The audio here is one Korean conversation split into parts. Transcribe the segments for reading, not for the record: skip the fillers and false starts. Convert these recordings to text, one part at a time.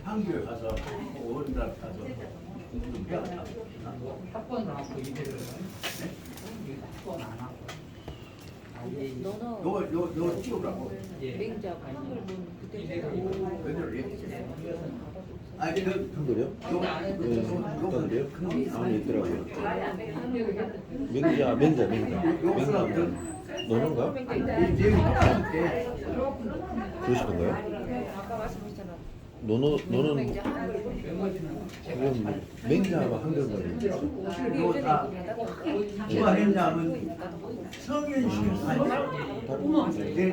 한교에 가서 어른들 가서 공부 좀 해야 학번을 안 하고 이대로 학번 안 하고 요 찍으라고. 맹자 한글 본 그때 그대로 얘기해. 아니 그 한글이요? 한글이요? 안에 있더라고요. 맹자. 너는가? 내용이 똑같은데 그러시던가요? 아까 말씀하셨잖아. 너는 맹자 한글 본 그건 맹자와 한글만 요다 누가 했냐면 성현식 나도 성현이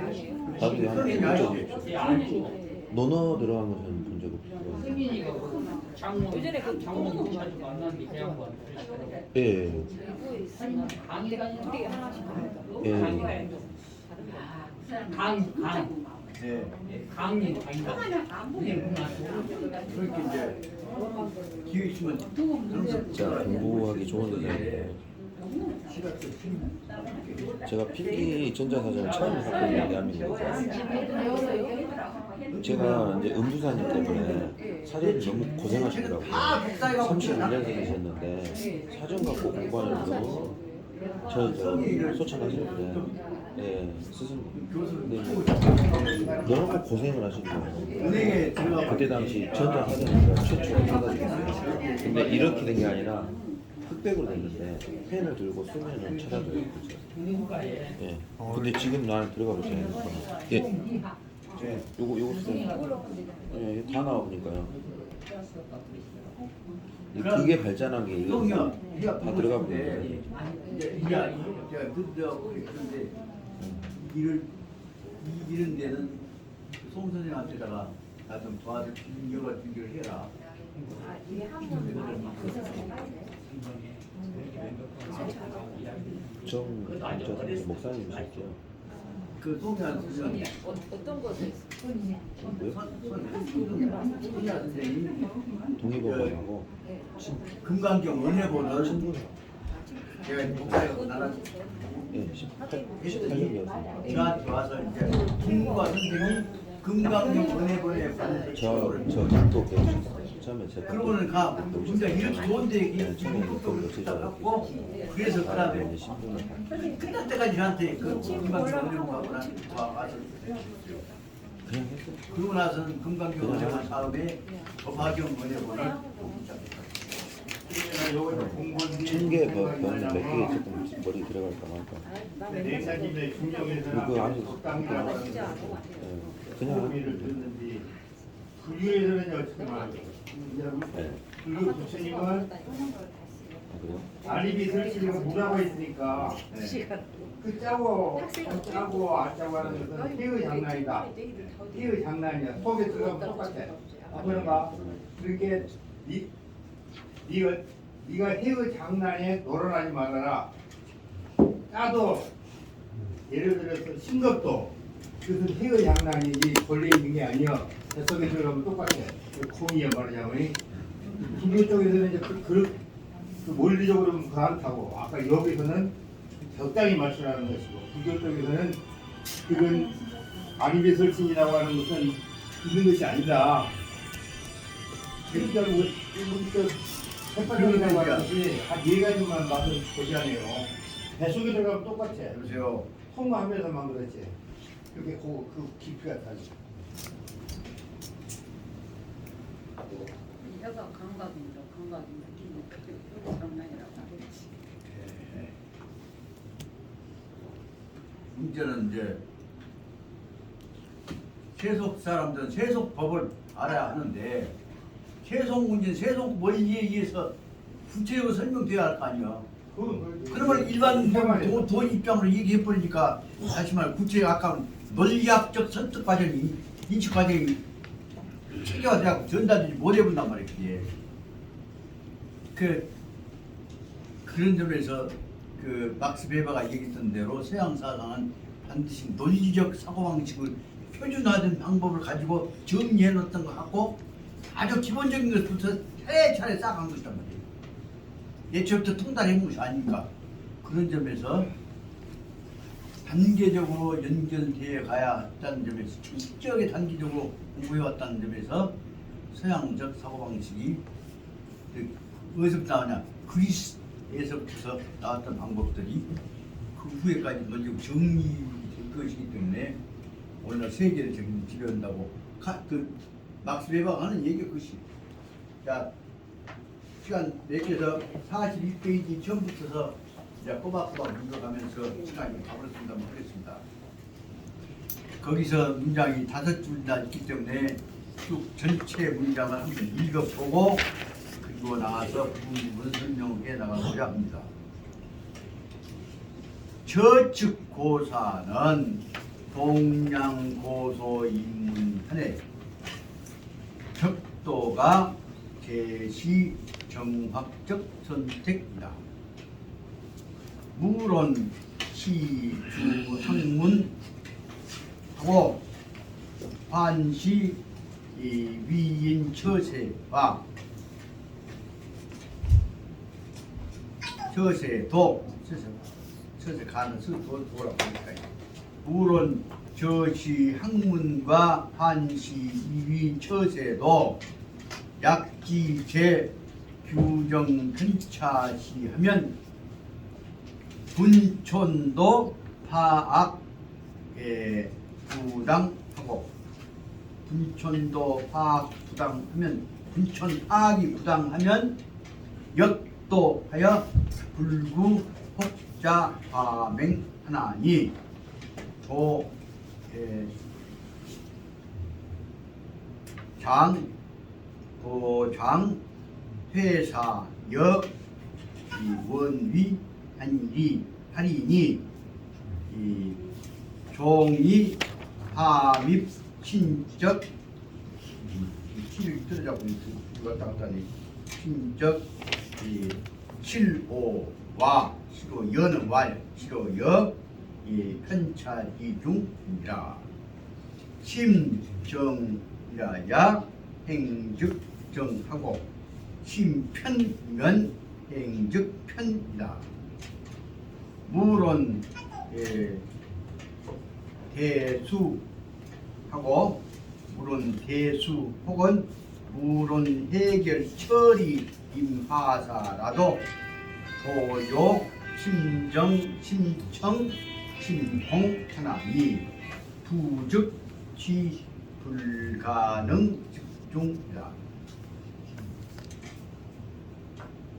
한글 알지. 논어 들어간 것은 본 적 없어요. 승민이가 장모 예전에 그 장모님 자주 만났는데 대학원 예. 이부에 있으면 강의가 우리 하나씩 예. 강 네. 강님 강의가 그렇게 이제 기회 있으면 진짜 공부하기 좋은 대학이에요. 제가 필기 전자사전을 처음 했거든요, 대한민국에서. 제가 이제 음주사님 때문에 사전 너무 고생하시더라고요. 31년생 계셨는데 사전 갖고 공부하려고 저 소천하실 때 예, 스승님 너무 고생을 하신 거예요. 은행에 들어가 그때 당시 전자사전을 최초로 받아주셨어요. 근데 이렇게 된 게 아니라 흑백으로 됐는데 펜을 들고 쓰면은 찾아줘요. 국문과에 예. 근데 지금 나는 들어가 보세요. 예. 요거 쓰세요. 예, 다 나오니까요. 그게 발전한 게 이거 다 들어가 보니까. 이제 그런데 이런 데는 송 선생님한테다가 나 좀 도와줄 준비를 해라. 정 목사님이셨죠? 그 송현 선생님, 어떤 것을 송현 선생님 동의보감하고 금강경 은혜보를 친구는 제가 목사하고 나랑 예, 18년이었어요. 저한테 와서 이제 동무가 선생님 금강경 은혜보에 관해서 저 작도 배우셨어요. 처음에 제가 그러고는 가 진짜 이렇게 좋은데 네, 처음에 그걸 갖고 그래서 그다음에 신분을 끝날 때까지 저한테 그 금강경 은혜보하고 와서 그냥 했어요. 그러고 나서는 금강경 은혜보 다음에 법화경 은혜보를 천개 병몇 개 있었던 머리 들어갈까 말까. 내사님의 중경에서는 그거 아주 적당히 진짜 안 먹어. 그냥 소리를 듣는지 불교에서는 어떻게만 네. 불교 부처님은 아, 그래요? 아리비 설치가 무라고 했으니까 그 짜고 안 짜고 하는 것은 희의 장난이다. 희의 장난이야. 속에 들어가면 똑같아. 그런가? 그렇게 네가 희의 장난에 놀아나지 말아라. 짜도 예를 들어서 신것도 그것은 희의 장난이지 본래 있는 게 아니야. 뱃속에 들어가면 똑같아. 그 콩이야 말하자면 불교 쪽에서는 이제 그 논리적으로는 그렇다고 아까 여기서는 적당히 말씀하는 것이고 불교 쪽에서는 그건 아리비 설신이라고 하는 것은 있는 것이 아니다. 실제로 햇반이라고 하는 것이 한 4가지만 맛을 보자네요. 뱃속에 들어가면 똑같아. 여보세요. 통과하면서만 그렇지. 그렇게 그 깊이가 다르죠. 혀가 감각입니다. 감각입니다. 장난이라고 하겠지. 문제는 이제 세속 사람들은 세속법을 알아야 하는데 세속 문제는 세속 원리에 의해서 구체적으로 설명돼야 할 거 아니야. 그러면 일반 돈 입장으로 얘기해 버리니까 다시 말해 구체 아까 논리학적 설득 과정이 인식 과정이 체계화되고 전달되지 못해 본단 말이야 그게. 그런 점에서 그 막스 베버가 얘기했던 대로 서양 사상은 반드시 논리적 사고방식을 표준화된 방법을 가지고 정리해 놓았던 거 같고 아주 기본적인 것부터 차례차례 쌓아간 것이단 말이에요. 예초부터 통달해 본 것이 아니니까. 그런 점에서 단계적으로 연결되어 가야 했다는 점에서 철저하게 단계적으로 공부해 왔다는 점에서 서양적 사고방식이 어디서 나오냐? 그리스에서부터 나왔던 방법들이 그 후에까지 먼저 정리된 것이기 때문에 오늘 세계를 지배한다고 그 막스 웨버가 하는 얘기가 그것이. 자, 시간 내켜서 41페이지 처음부터서 이제 꼬박꼬박 읽어가면서 시간이 가버렸습니다. 하겠습니다. 거기서 문장이 5줄이나 있기 때문에 쭉 전체 문장을 한번 읽어보고 그리고 나와서 부분 설명을 해 나가고자 합니다. 저측 고사는 동양고소 입문한에 적도가 제시 정학적 선택이다. 물론 시주 학문하고 반시 위인 처세와 처세도 처세 가는 도라고 하니까 물론 저시 학문과 한시 위인 처세도 약지제 규정 편차시하면 분촌도 파악에 부당하고 분촌도 파악 부당하면 분촌 파악이 부당하면 역도하여 불구 혹자 파맹하나니 도장 회사 원위 하리니 이 종이 함입 신적 치를 들으자고 왔다 갔다 하니 신적 이 실오와 실오여는 왈 실오여 이 편차이중이라 심정이라야 행즉정하고 심편이면 행즉편이다. 물론 대수하고 물론 대수 혹은 물론 해결 처리 임하사라도 도요 심정 심청 심홍하나니 부즉지 불가능 집중이다.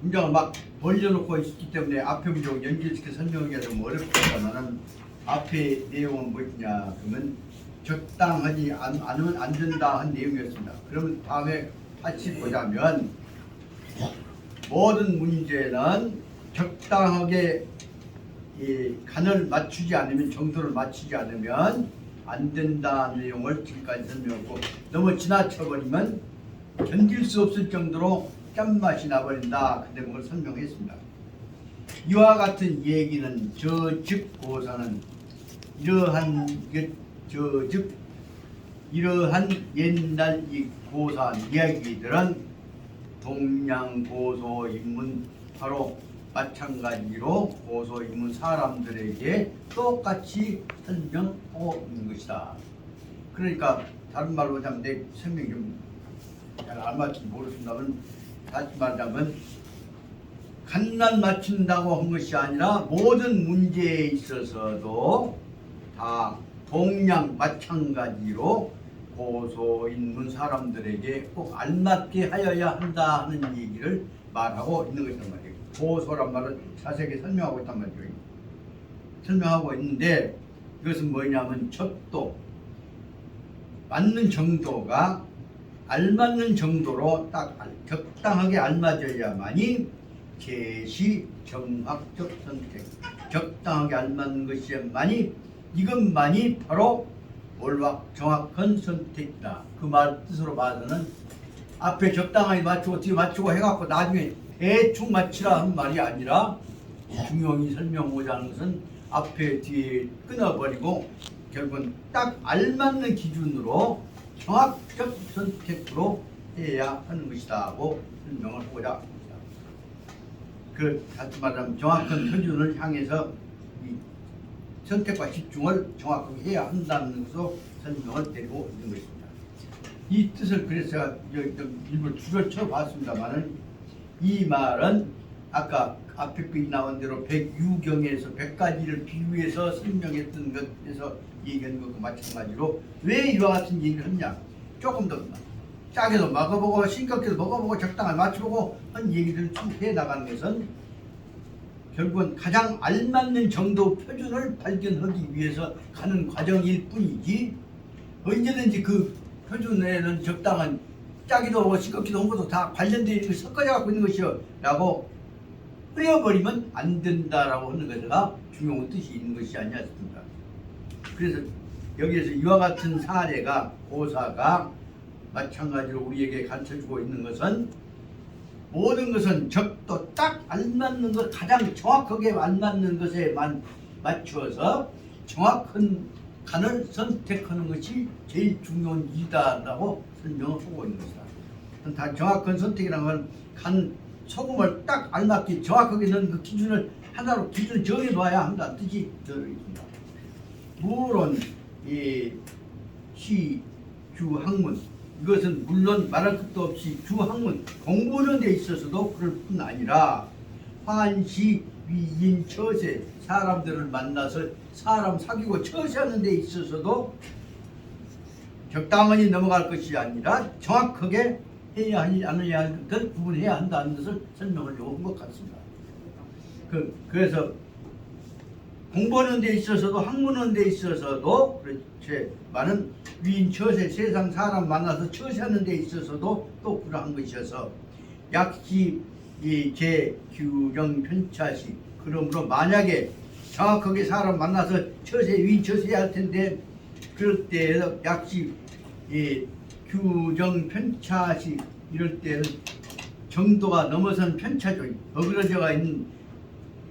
문장을 막 벌려놓고 있기 때문에 앞에 문장 연결시켜 설명하기가 좀 어렵습니다만 앞에 내용은 뭐냐 그러면 적당하지 않으면 안 된다 한 내용이었습니다. 그러면 다음에 같이 보자면 모든 문제는 적당하게 이 간을 맞추지 않으면 정도를 맞추지 않으면 안 된다는 내용을 지금까지 설명했고 너무 지나쳐버리면 견딜 수 없을 정도로 짠맛이 나버린다 그 대목을 설명했습니다. 이와 같은 얘기는 저즉 고사는 이러한 옛날 이 고사 이야기들은 동양 고소 인문 바로 마찬가지로 고소 인문 사람들에게 똑같이 설명하고 있는 것이다. 그러니까 다른 말로 하자면 내 설명이 좀 잘 안 맞을지 모르겠습니다만 다시 말하자면 간난 맞춘다고 한 것이 아니라 모든 문제에 있어서도 다 동양 마찬가지로 고소 인문 사람들에게 꼭 알맞게 하여야 한다 하는 얘기를 말하고 있는 것이란 말이에요. 고소란 말을 자세하게 설명하고 있단 말이에요. 설명하고 있는데 이것은 뭐냐면 적도 맞는 정도가 알맞는 정도로 딱 적당하게 알맞아야만이 제시 정학적 선택 적당하게 알맞는 것이야만이 이것만이 바로 정확한 선택이다. 그 말 뜻으로 봐서는 앞에 적당하게 맞추고 뒤에 맞추고 해갖고 나중에 대충 맞추라 하는 말이 아니라 중용이 설명하고자 하는 것은 앞에 뒤에 끊어버리고 결국은 딱 알맞는 기준으로 정확적 선택으로 해야 하는 것이다 하고 설명을 하고자 합니다. 그 다시 말하면 정확한 표준을 향해서 이 선택과 집중을 정확하게 해야 한다는 것으로 설명을 드리고 있는 것입니다. 이 뜻을 그래서 제가 일부 줄을 쳐봤습니다만은 이 말은 아까 앞에 그 나온 대로 백유경에서 100가지를 비유해서 설명했던 것에서 얘기한 것과 마찬가지로 왜 이와 같은 얘기를 했냐. 조금 더 짜게도 먹어보고 싱겁게도 먹어보고 적당히 맞춰보고 한 얘기를 쭉 해나가는 것은 결국은 가장 알맞는 정도 표준을 발견하기 위해서 가는 과정일 뿐이지 언제든지 그 표준에는 적당한 짜기도 하고 싱겁기도 한 것도 다 관련되어 있는 것이 섞어져 갖고 있는 것이요 라고 흐려버리면 안 된다라고 하는 것가 중요한 뜻이 있는 것이 아니냐 싶습니다. 그래서 여기에서 이와 같은 사례가 고사가 마찬가지로 우리에게 가르쳐주고 있는 것은 모든 것은 적도 딱 알맞는 것 가장 정확하게 알맞는 것에만 맞추어서 정확한 간을 선택하는 것이 제일 중요한 일이다라고 설명을 하고 있는 것이다. 다 정확한 선택이라는 건 간 소금을 딱 알맞게 정확하게 넣는 그 기준을 하나로 기준을 정해놔야 한다는 뜻이 들어있습니다. 물론 이 시, 주, 학문 이것은 물론 말할 것도 없이 주, 학문 공부하는 데 있어서도 그럴 뿐 아니라 환시, 위인, 처세 사람들을 만나서 사람 사귀고 처세하는 데 있어서도 적당히 넘어갈 것이 아니라 정확하게 해야 하니 않아야 할 것을 구분해야 한다는 것을 설명을 요한 것 같습니다. 그래서 공부하는 데 있어서도 학문하는 데 있어서도 그렇지 많은 위인 처세 세상 사람 만나서 처세하는 데 있어서도 또 그러한 것이어서 약시 제 규정 편차시 그러므로 만약에 정확하게 사람 만나서 처세 위인 처세해야 할 텐데 그럴 때에서 약시 규정 편차시 이럴 때는 정도가 넘어선 편차죠. 어그러져가 있는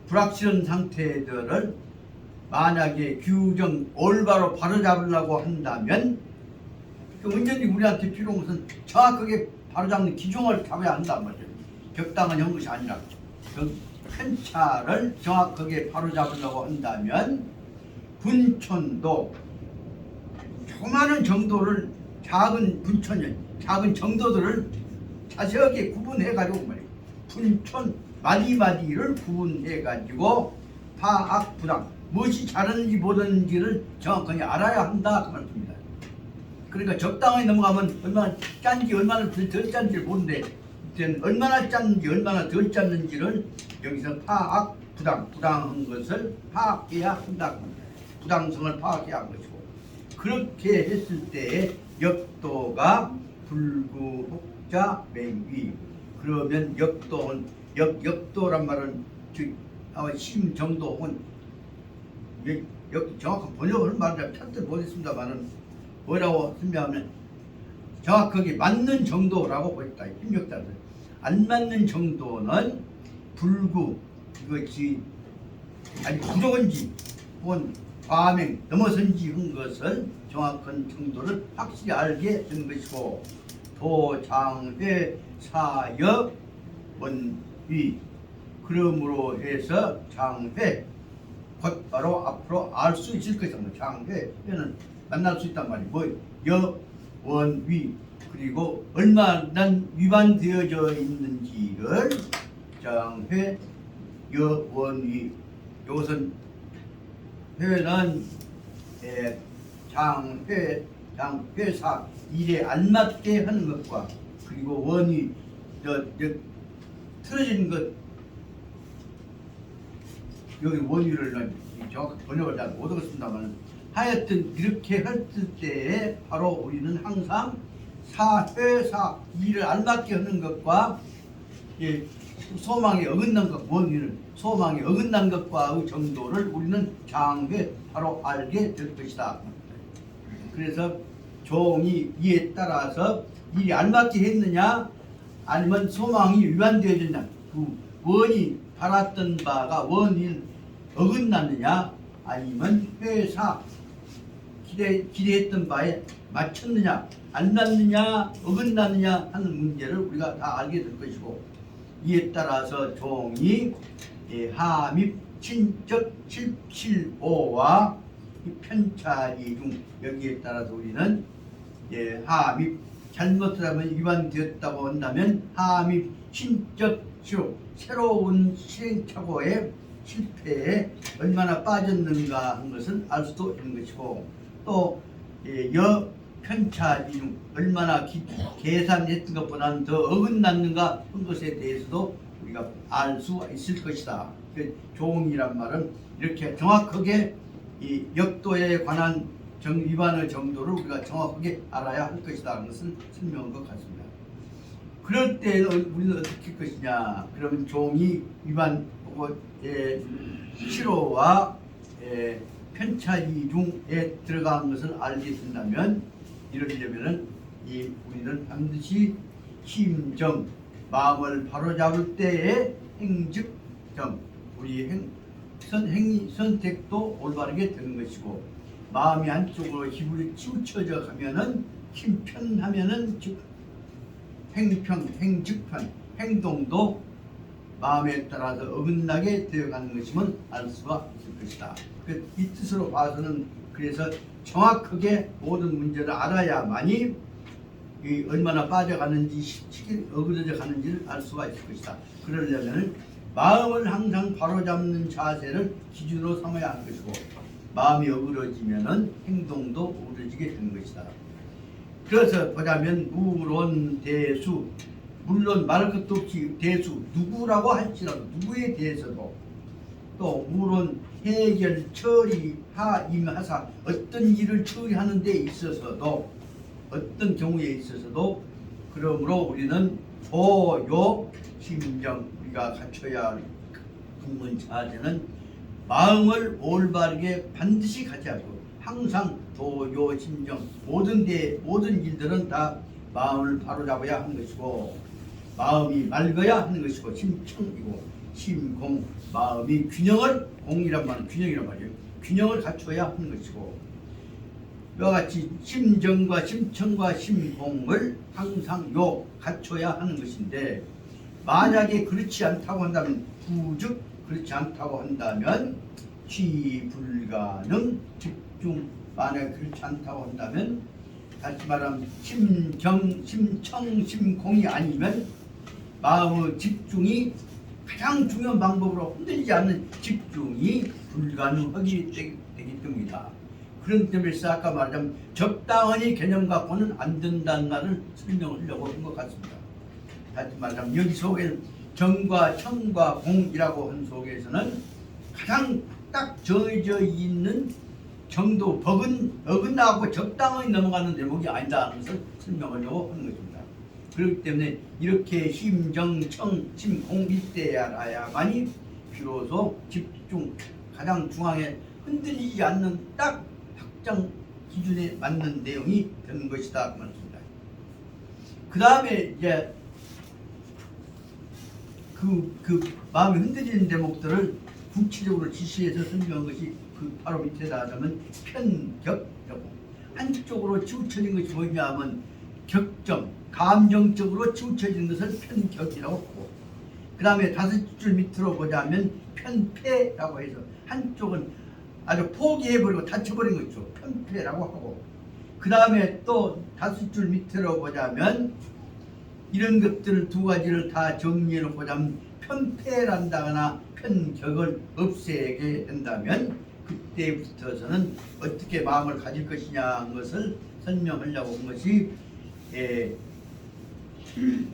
불확실한 상태들을 만약에 규정 올바로 바로잡으려고 한다면 완전히 우리한테 필요한 것은 정확하게 바로잡는 기준을 잡아야 한단 말이에요. 적당한 한 것이 아니라 그 편차를 정확하게 바로잡으려고 한다면 분촌도 조그마한 정도를 작은 분촌이 작은 정도들을 자세하게 구분해 가지고 말이에요. 분촌 마디마디를 구분해 가지고 파악 부당 무엇이 잘하는지 못하는지를 정확하게 알아야 한다 그 말입니다. 그러니까 적당히 넘어가면 얼마나 짠지 얼마나 덜 짠지를 모르는데 얼마나 짠지 얼마나 덜 짰는지를 여기서 파악 부당한 것을 파악해야 한다. 부당성을 파악해야 한 것이고 그렇게 했을 때에 역도가 불구 혹자 맹위 그러면 역도는 역도란 말은 즉 심정도 혹은 정확한 번역을 말하자면 찾들 보겠습니다만은 뭐라고 설명하면 정확하게 맞는 정도라고 보였다. 힘력자들 안 맞는 정도는 불구 이것이 아니 부족한지 혹은 과맹 넘어선지 한 것을 정확한 정도를 확실히 알게 된 것이고 도장회 사역 원위 그러므로 해서 장회 곧바로 앞으로 알 수 있을 것입니다. 장회는 만날 수 있단 말이에요. 뭐 여원위 그리고 얼마나 위반되어져 있는지를 장회 여원위 이것은 회는 장회사 일에 알맞게 하는 것과 그리고 원위 틀어진 것 여기 원위를 정확히 번역을 잘 못하겠습니다만 하여튼 이렇게 할 때에 바로 우리는 항상 사회사 일을 알맞게 하는 것과 소망에 어긋난 것 원위는 소망에 어긋난 것과의 정도를 우리는 장회 바로 알게 될 것이다. 그래서 종이 이에 따라서 일이 알맞게 했느냐 아니면 소망이 위반되어졌냐 그 원이 바랐던 바가 원인 어긋났느냐 아니면 회사 기대했던 바에 맞췄느냐 안 맞느냐 어긋났느냐 하는 문제를 우리가 다 알게 될 것이고 이에 따라서 종이 하밉 친적 775와 편차기 중 여기에 따라서 우리는 하밉 잘못하면 위반되었다고 한다면 함이 신적 시로 새로운 시행착오의 실패에 얼마나 빠졌는가 하는 것을 알 수도 있는 것이고 또 편차 비중 얼마나 계산했던 것보다는 더 어긋났는가 한 것에 대해서도 우리가 알 수 있을 것이다. 조응이란 말은 이렇게 정확하게 이 역도에 관한 위반의 정도를 우리가 정확하게 알아야 할 것이다 하는 것을 설명한 것 같습니다. 그럴 때 우리는 어떻게 할 것이냐? 그러면 조응이 위반 실호와 편차이 중에 들어간 것을 알게 된다면 이러려면은 우리는 반드시 심정 마음을 바로잡을 때의 행즉정 우리 선택도 올바르게 되는 것이고 마음이 한쪽으로 힘을 치우쳐져 가면은 힘편하면은 즉 행즉편 행동도 마음에 따라서 어긋나게 되어가는 것임을 알 수가 있을 것이다. 이 뜻으로 봐서는 그래서 정확하게 모든 문제를 알아야만이 얼마나 빠져가는지 어그러져 가는지를 알 수가 있을 것이다. 그러려면 마음을 항상 바로잡는 자세를 기준으로 삼아야 하는 것이고 마음이 어그러지면은 행동도 어그러지게 되는 것이다. 그래서 보자면 무론 대수 물론 말할 것도 없이 대수 누구라고 할지라도 누구에 대해서도 또 물론 해결 처리 하임하사 어떤 일을 처리하는 데 있어서도 어떤 경우에 있어서도 그러므로 우리는 도요 심정 우리가 갖춰야 할 근본 자세는 마음을 올바르게 반드시 가져야하고 항상 도요 심정 모든 일들은 다 마음을 바로잡아야 하는 것이고 마음이 맑아야 하는 것이고 심청이고 심공 마음이 균형을 공이란 말은 균형이란 말이에요. 균형을 갖춰야 하는 것이고 이와 같이 심정과 심청과 심공을 항상 갖춰야 하는 것인데 만약에 그렇지 않다고 한다면 부즉 그렇지 않다고 한다면 취불가능 집중 만약에 그렇지 않다고 한다면 다시 말하면 심정, 심청, 심공이 아니면 마음의 집중이 가장 중요한 방법으로 흔들리지 않는 집중이 불가능하게 되기 때문이다. 그런 점에서 아까 말하자면 적당히 개념 갖고는 안 된다는 말을 설명하려고 한 것 같습니다. 다시 말하자면 여기 속에는 정과 청과 공이라고 한 속에서는 가장 딱 정해져 있는 정도 어긋나고 적당히 넘어가는 대목이 아니다 하는 것을 설명하려고 하는 것입니다. 그렇기 때문에 이렇게 심정, 청, 심공 이때야만이 비로소 집중 가장 중앙에 흔들리지 않는 딱 확정 기준에 맞는 내용이 되는 것이다 그 말입니다. 그 다음에 이제 그 마음이 흔들리는 대목들을 구체적으로 지시해서 설명한 것이 그 바로 밑에다 하자면 편격이라고 한쪽으로 치우쳐진 것이 뭐냐 하면 격정 감정적으로 치우쳐진 것을 편격이라고 하고 그 다음에 다섯 줄 밑으로 보자면 편패라고 해서 한쪽은 아주 포기해버리고 다쳐버린 것이죠. 편패라고 하고 그 다음에 또 다섯 줄 밑으로 보자면 이런 것들 두 가지를 다 정리해놓고 보자면 편패란다거나 편격을 없애게 된다면 그때부터서는 어떻게 마음을 가질 것이냐 하는 것을 설명하려고 한 것이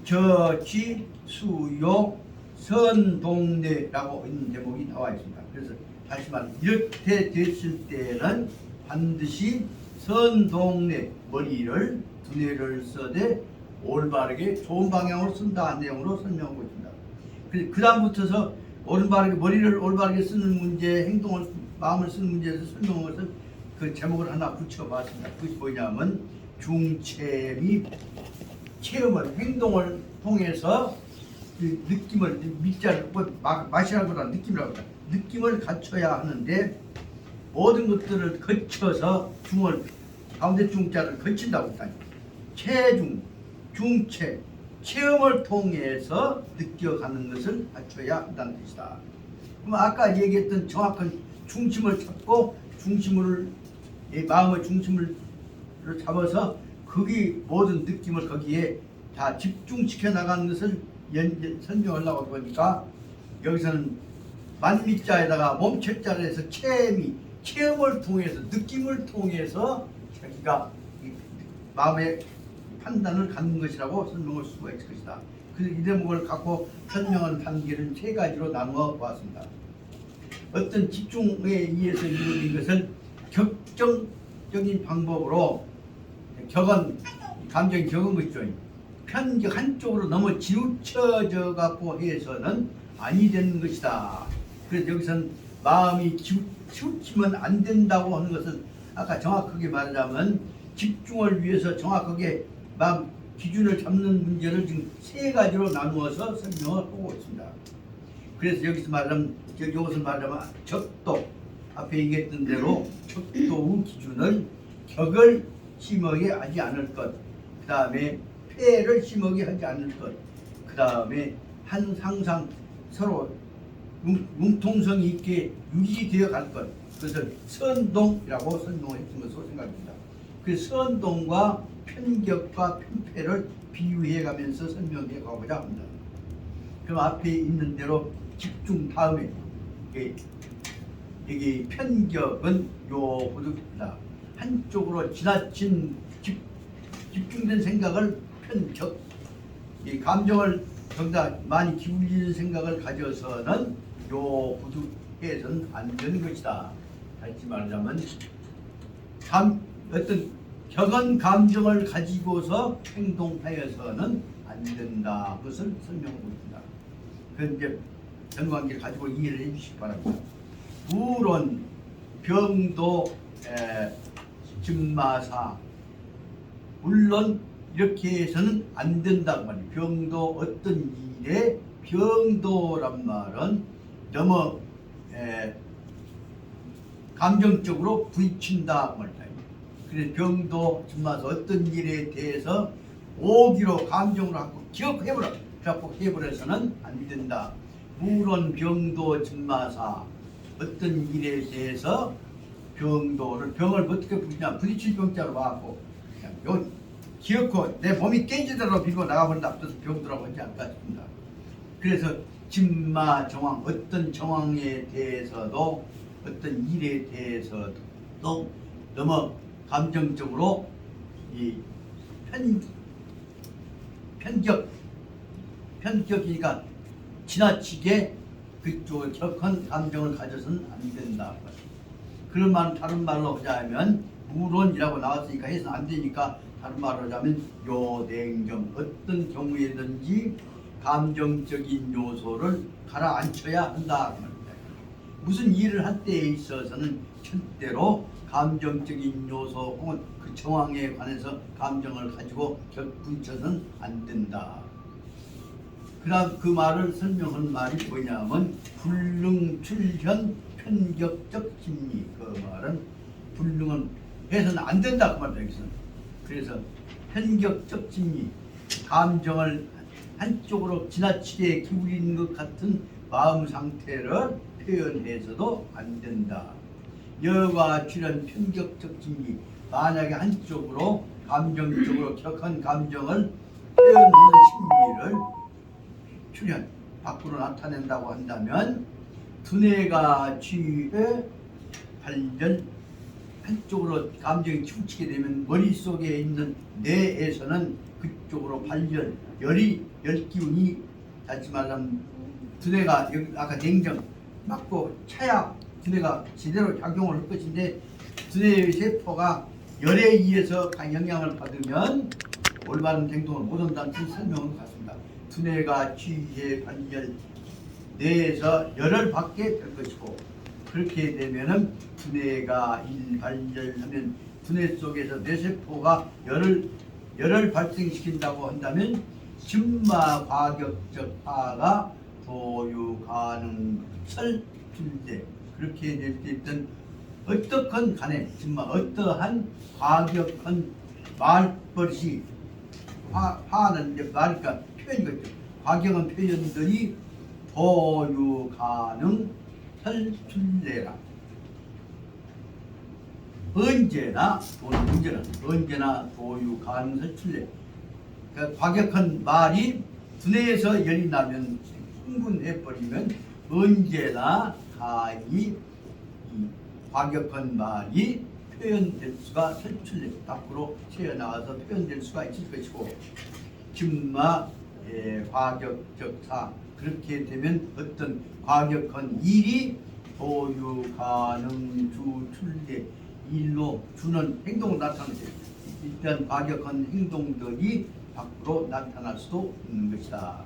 저치 수요 선동례라고 있는 제목이 나와 있습니다. 그래서 다시 말해 이렇게 됐을 때는 반드시 선동례 머리를 두뇌를 써대 올바르게 좋은 방향으로 쓴다 한 내용으로 설명하고 있습니다. 그 다음부터서 머리를 올바르게 쓰는 문제, 행동을 마음을 쓰는 문제에서 설명한 것을 그 제목을 하나 붙여봤습니다. 그것이 뭐냐면 중체미 체험을 행동을 통해서 그 느낌을 밑자를 마시라고보다 느낌이라고 합니다. 느낌을 갖춰야 하는데 모든 것들을 거쳐서 중을 가운데 중자를 거친다고 합니다. 체중, 중체, 체험을 통해서 느껴가는 것을 갖춰야 한다는 뜻이다. 그럼 아까 얘기했던 정확한 중심을 찾고 마음의 중심을 잡아서 거기 모든 느낌을 거기에 다 집중시켜 나가는 것을 설명하려고 보니까 여기서는 만미자에다가 몸철자에서 체험을 통해서 느낌을 통해서 자기가 마음의 판단을 갖는 것이라고 설명할 수가 있을 것이다. 그래서 이 대목을 갖고 설명하는 단계를 세 가지로 나누어 보았습니다. 어떤 집중에 의해서 이루어진 것은 격정적인 방법으로 감정이 격은 것이죠. 편견 한쪽으로 너무 치우쳐져 갖고 해서는 아니 되는 것이다. 그래서 여기서는 마음이 치우치면 안 된다고 하는 것은 아까 정확하게 말하자면 집중을 위해서 정확하게 마음 기준을 잡는 문제를 지금 세 가지로 나누어서 설명을 하고 있습니다. 그래서 여기서 말하면 이것을 말하자면 적도 앞에 얘기했던 대로 적도의 기준을 격을 심하게 하지 않을 것, 그 다음에 폐를 심하게 하지 않을 것, 그 다음에 항상 서로 융통성 있게 유지되어 갈 것, 그것을 선동이라고 설명했던 것으로 생각합니다. 그 선동과 편격과 편패를 비유해 가면서 설명해 가고자 합니다. 그럼 앞에 있는 대로 집중 다음에 여기 편격은 요 부득이다. 한쪽으로 지나친 집중된 생각을 편격, 이 감정을 거기다 많이 기울이는 생각을 가져서는 요 부득해서는 안 되는 것이다. 다시 말하자면 어떤 격한 감정을 가지고서 행동하여서는 안 된다. 그것을 설명하고 있습니다. 그 이제 전관계를 가지고 이해를 해주시기 바랍니다. 물론 병도 증마사 물론 이렇게 해서는 안 된다고 말이에요. 병도 어떤 일에 병도란 말은 너무 감정적으로 부딪힌다 말이다. 그래서 병도 증마사 어떤 일에 대해서 오기로 감정으로 하고 기억해버려. 그래갖고 해버려서는 안 된다. 물론 병도 증마사 어떤 일에 대해서 병을 어떻게 부딪히냐 부딪힐 병자로 봐갖고 요 기어코 내 몸이 깨지더라도 빌고 나가버린다. 그래서 병도라고 하지 않을까 싶습니다. 그래서 진마 정황 어떤 정황에 대해서도 어떤 일에 대해서도 너무 감정적으로 이 편격이니까 지나치게 그쪽 격한 감정을 가져서는 안 된다. 그런 말 다른 말로 하자면 무론이라고 나왔으니까 해서는 안 되니까 다른 말로 하자면 요냉경 어떤 경우에든지 감정적인 요소를 가라앉혀야 한다. 무슨 일을 할 때에 있어서는 절대로 감정적인 요소 혹은 그 정황에 관해서 감정을 가지고 부딪혀서는 안 된다. 그다음 그 말을 설명한 말이 뭐냐면 불능출현 편격적 심리. 그 말은 불능은 해서는 안 된다 그 말이다 여기서. 그래서 편격적 심리 감정을 한쪽으로 지나치게 기울이는 것 같은 마음 상태를 표현해서도 안 된다. 여과 출현 편격적 심리 만약에 한쪽으로 감정적으로 격한 감정을 표현하는 심리를 출현 밖으로 나타낸다고 한다면 두뇌가 취해 발열 한쪽으로 감정이 치우치게 되면 머릿속에 있는 뇌에서는 그쪽으로 발열 열기운이 닿지 말라면 두뇌가 여기 아까 냉정 맞고 차야 두뇌가 제대로 작용을 할 것인데 두뇌의 세포가 열에 의해서 영향을 받으면 올바른 행동을 못한다는 설명은 같습니다. 두뇌가 취해 발열 뇌에서 열을 받게 될 것이고 그렇게 되면은 두뇌가 일발열하면 두뇌 속에서 뇌세포가 열을 발생시킨다고 한다면 진마 과격적 파가 도유 가능 설필대 그렇게 될 때 있던 어떠한 간에 정말 어떠한 과격한 말버릇이 화는 이제 말이니까 표현이겠죠. 과격한 표현들이 도유 가능 설출내라. 언제나 도유 간설출래. 그러니까 과격한 말이 두뇌에서 열이 나면 흥분해버리면 언제나 가히 이 과격한 말이 표현될 수가 설출래 밖으로 새어나와서 표현될 수가 있을 것이고 kim마 과격적사 그렇게 되면 어떤 과격한 일이 도유 가능 주 출래 일로 주는 행동으로 나타나죠. 일단 과격한 행동들이 밖으로 나타날 수도 있는 것이다.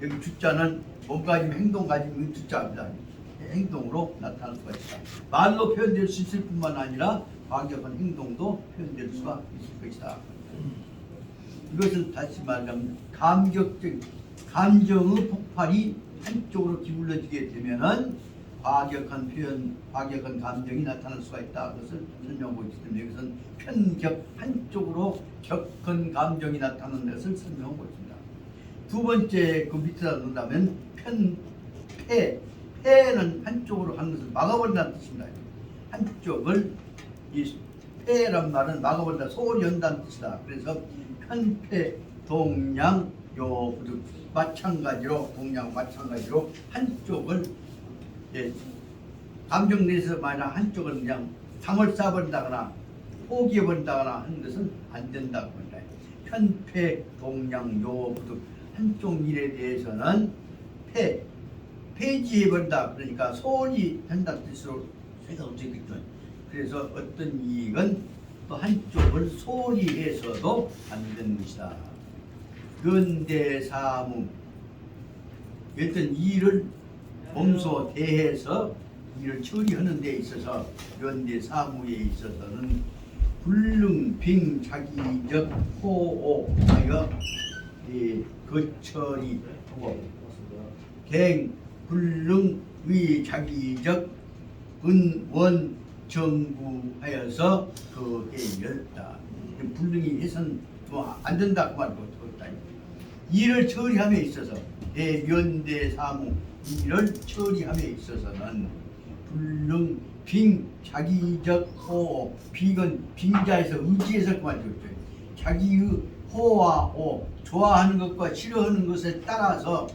여기 주자는 몸가짐 행동 가짐 주자입니다. 행동으로 나타날 수가 있다. 말로 표현될 수 있을 뿐만 아니라 과격한 행동도 표현될 수가 있을 것이다. 이것은 다시 말하면 감정의 폭발이 한쪽으로 기울어지게 되면은 과격한 표현, 과격한 감정이 나타날 수가 있다. 그것을 설명하고 있기 때문에 여기서는 편격, 한쪽으로 격한 감정이 나타나는 것을 설명하고 있습니다. 두 번째 그 밑에다 놓는다면 패는 한쪽으로 하는 것을 막아버린다는 뜻입니다. 한쪽을 이 패란 말은 막아버린다, 소홀히 한다는 뜻이다. 그래서 편패, 동양, 요부득 마찬가지로 동양 마찬가지로 한쪽을 감정 내에서 만약 한쪽을 그냥 담을 쌓아버린다거나 포기해버린다거나 하는 것은 안 된다고 합니다. 편패, 동양, 요부득 한쪽 일에 대해서는 폐지해버린다. 그러니까 소홀히 한다는 뜻으로 해석을 되겠죠. 그래서 어떤 이익은 또 한쪽을 소홀히 해서도 안 되는 것이다. 근대사무 어떤 일을 몸소 대해서 일을 처리하는 데 있어서 연대사무에 있어서는 불능, 빙, 자기적, 호호하여 거처리 하고 갱, 불능, 의, 자기적, 은, 원, 정구하여서 그 해열다. 불능이 해선 안 된다 그 말이고 일을 처리함에 있어서 대면대사무 일을 처리함에 있어서는 불능, 빙, 자기적, 호, 빙은 빙자에서 의지해서 그 말이죠. 자기의 호와 호, 좋아하는 것과 싫어하는 것에 따라서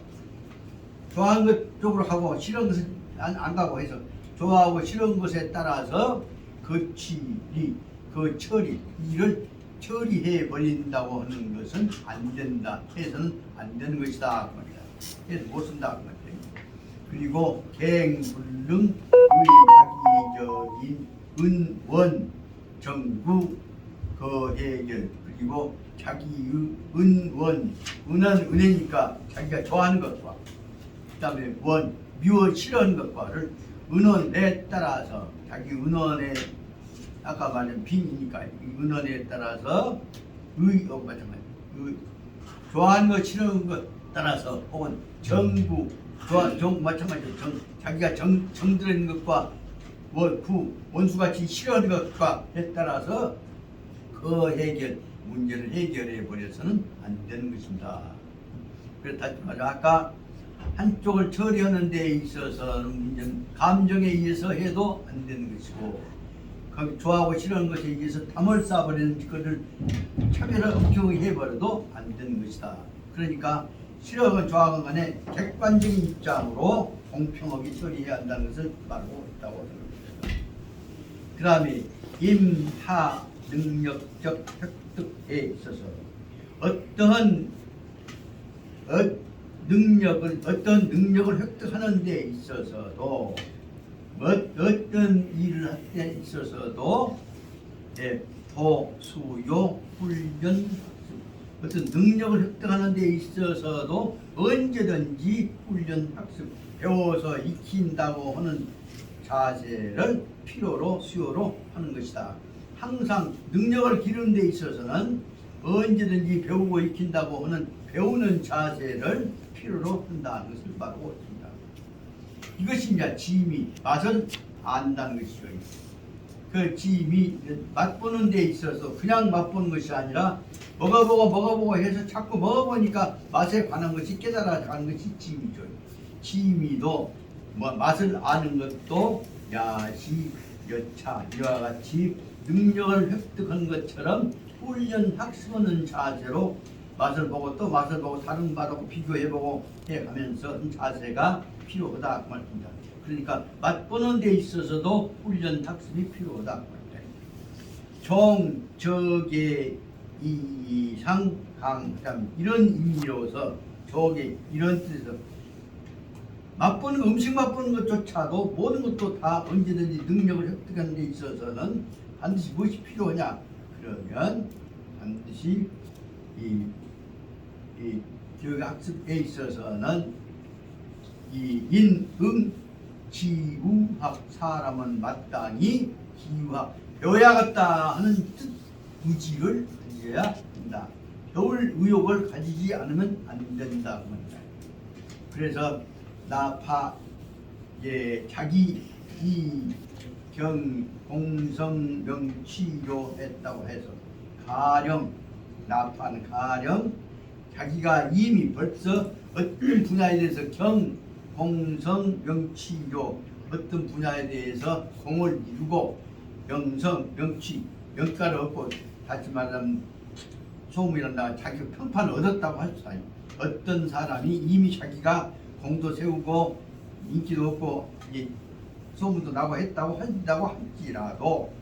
좋아하는 것 쪽으로 하고 싫어하는 것을 안 가고 해서 좋아하고 싫어하는 것에 따라서 그 처리, 그 처리, 일을 처리해 버린다고 하는 것은 안 된다. 해서는 안 되는 것이다. 그 말이야. 해서 못 쓴다. 그 말이야. 그리고 갱불능, 의자기적인 은원, 정구, 거해결 그리고 자기의 은원, 은은 은혜니까 자기가 좋아하는 것과 그 다음에 원, 미워 싫어하는 것과를 은원에 따라서 자기 은원에 아까 말한 빙이니까 은원에 따라서 마찬가지 좋아하는 것 싫어하는 것 따라서 혹은 정구 마찬가지로 자기가 정들어있는 것과 원수같이 싫어하는 것과에 따라서 그 해결 문제를 해결해 버려서는 안 되는 것입니다. 그래서 다시 말해 아까 한쪽을 처리하는 데 있어서는 문제는 감정에 의해서 해도 안 되는 것이고 좋아하고 싫어하는 것에 의해서 담을 쌓아버리는 것을 차별을 엄격하게 해버려도 안 되는 것이다. 그러니까 싫어하건 좋아하건 간에 객관적인 입장으로 공평하게 처리해야 한다는 것을 말하고 있다고 생각합니다. 그 다음에 임하 능력적 획득에 있어서 어떤 능력을 획득하는 데 있어서도 어떤 일을 할 때 있어서도 도, 수요, 훈련, 어떤 능력을 획득하는 데 있어서도 언제든지 훈련, 학습, 배워서 익힌다고 하는 자세를 필요로 수요로 하는 것이다. 항상 능력을 기르는 데 있어서는 언제든지 배우고 익힌다고 하는 배우는 자세를 필요로 한다는 것을 말하고 있습니다. 이것이 이제 지미, 맛을 안다는 것이죠. 그 지미, 맛보는 데 있어서 그냥 맛보는 것이 아니라 먹어보고 해서 자꾸 먹어보니까 맛에 관한 것이 깨달아가는 것이 지미죠. 지미도 맛을 아는 것도 야시, 여차 이와 같이 능력을 획득한 것처럼 훈련 학습하는 자세로 맛을 보고 또 맛을 보고 다른 맛하고 비교해보고 해가면서 자세가 필요하다 그 말입니다. 그러니까 맛보는 데 있어서도 훈련 학습이 필요하다 그 말입니다. 정적의 이상 강참 이런 의미로서 저게 이런 뜻에서 맛보는 거, 음식 맛보는 것조차도 모든 것도 다 언제든지 능력을 획득하는 데 있어서는 반드시 무엇이 필요하냐 그러면 반드시 이 교육학습에 있어서는 이 인응 지우학 사람은 마땅히 기우학 배워야겠다 하는 뜻 의지를 가져야 된다. 배울 의욕을 가지지 않으면 안 된다. 그래서 나파 자기 이경 공성 명치로 했다고 해서 가령 나파는 가령 자기가 이미 벌써 어떤 분야에 대해서 경 공성 명치로 어떤 분야에 대해서 공을 이루고 명성 명치 명가를 얻고 다시 말하면 소문이란다 자기 평판을 얻었다고 할 수가 있다. 어떤 사람이 이미 자기가 공도 세우고 인기도 얻고 소문도 나고 했다고 한다고 할지라도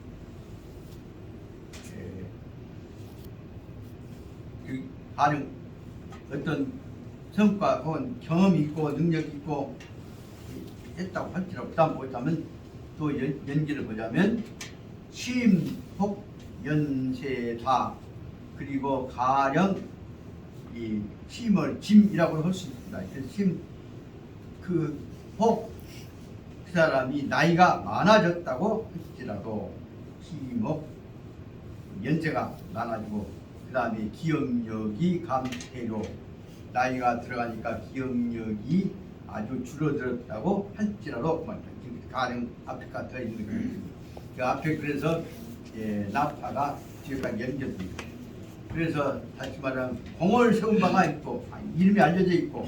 그 가령 어떤 성과 혹은 경험이 있고 능력이 있고 했다고 할지라도 그다음 보자면 또 연기를 보자면 심폭 연세다 그리고 가령 이 심을 짐이라고 할 수 있습니다. 심그 사람이 나이가 많아졌다고 할지라도 심업 연세가 많아지고 그 다음에 기억력이 감퇴로 나이가 들어가니까 기억력이 아주 줄어들었다고 할지라도 가령 앞에가 더 있는 거예요. 그 앞에 그래서 나파가 뒤에까지 연결됩니다. 그래서 다시 말하면 공을 세운 바가 있고 이름이 알려져 있고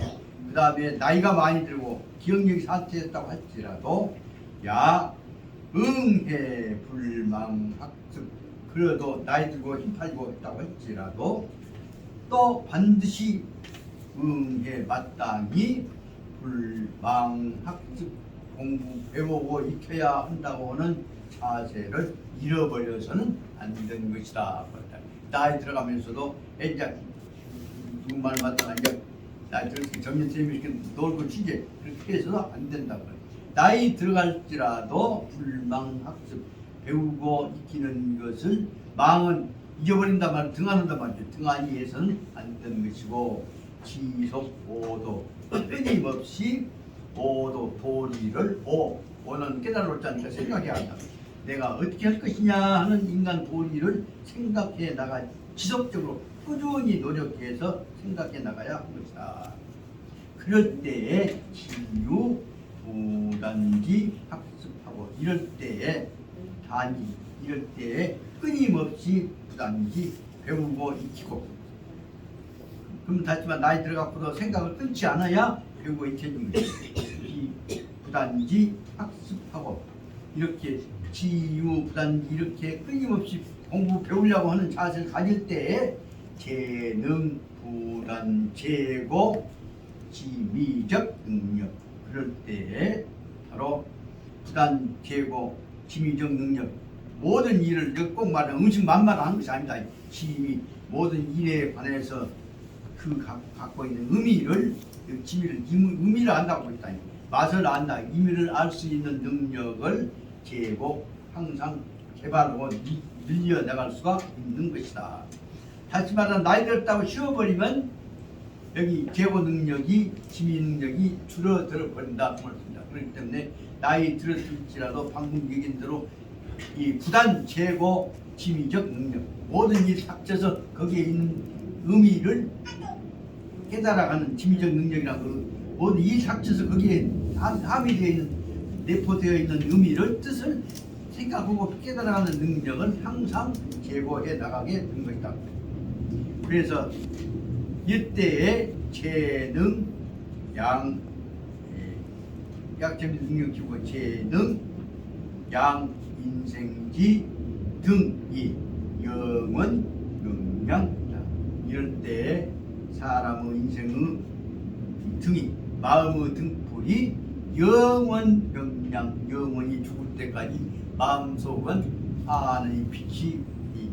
그 다음에 나이가 많이 들고 기억력이 사퇴했다고 할지라도 야 응해 불망학습 그래도 나이 들고 힘 팔고 했다고 할지라도 또 반드시 응해 마땅히 불망학습 공부 배우고 익혀야 한다고 하는 자세를 잃어버려서는 안 되는 것이다. 나이 들어가면서도 이제 누구말 마땅하게 나이 들어서 점점 재미있게 놀고 치게 그렇게 해서도 안 된다고 해요. 나이 들어갈지라도 불망학습 배우고 익히는 것을 망은 잊어버린단 말이에요. 등한한단 말이에요. 등한이 해서는 안 되는 것이고 지속 오도 끊임없이 오도 도리를 오는 깨달을 자니까 생각해야 한다. 내가 어떻게 할 것이냐 하는 인간 도리를 생각해 나가 지속적으로 꾸준히 노력해서 생각해 나가야 할 것이다. 그럴 때에 진유 부단지 학습하고 이럴 때에 단지 이럴 때에 끊임없이 부단지 배우고 익히고 그럼 다시만 나이 들어가고도 생각을 끊지 않아야 배우고 익혀지는 것이 부단지 학습하고 이렇게 지유 부단지 이렇게 끊임없이 공부 배우려고 하는 자세를 가질 때에 재능 부단 재고 지미적 능력 그럴 때에 바로 부단 재고 지미적 능력 모든 일을 꼭 말하는 음식만만 하는 것이 아니다. 지미 모든 일에 관해서 그 갖고 있는 의미를 의미를 안다고 했다. 맛을 안다. 의미를 알 수 있는 능력을 재고 항상 개발하고 늘려나갈 수가 있는 것이다. 다시 말하면 나이 들었다고 쉬어버리면 여기 재고 능력이 지미 능력이 줄어들어 버린다. 그렇기 때문에 나이 들었을지라도 방금 얘기한 대로 이 부단 재고 지미적 능력 모든 일 합쳐서 거기에 있는 의미를 깨달아가는 지미적 능력이라고 모든 일 합쳐서 거기에 함유되어 있는 내포되어 있는 의미를 뜻을 생각하고 깨달아가는 능력은 항상 제고해 나가게 된 것이다. 그래서 이때의 재능 약점 능력 기고 재능 양 인생지 등이 영원 명량. 이럴 때 사람의 인생의 등이 마음의 등불이 영원 명량, 영원히 죽을 때까지 마음속은 하나의 빛이 이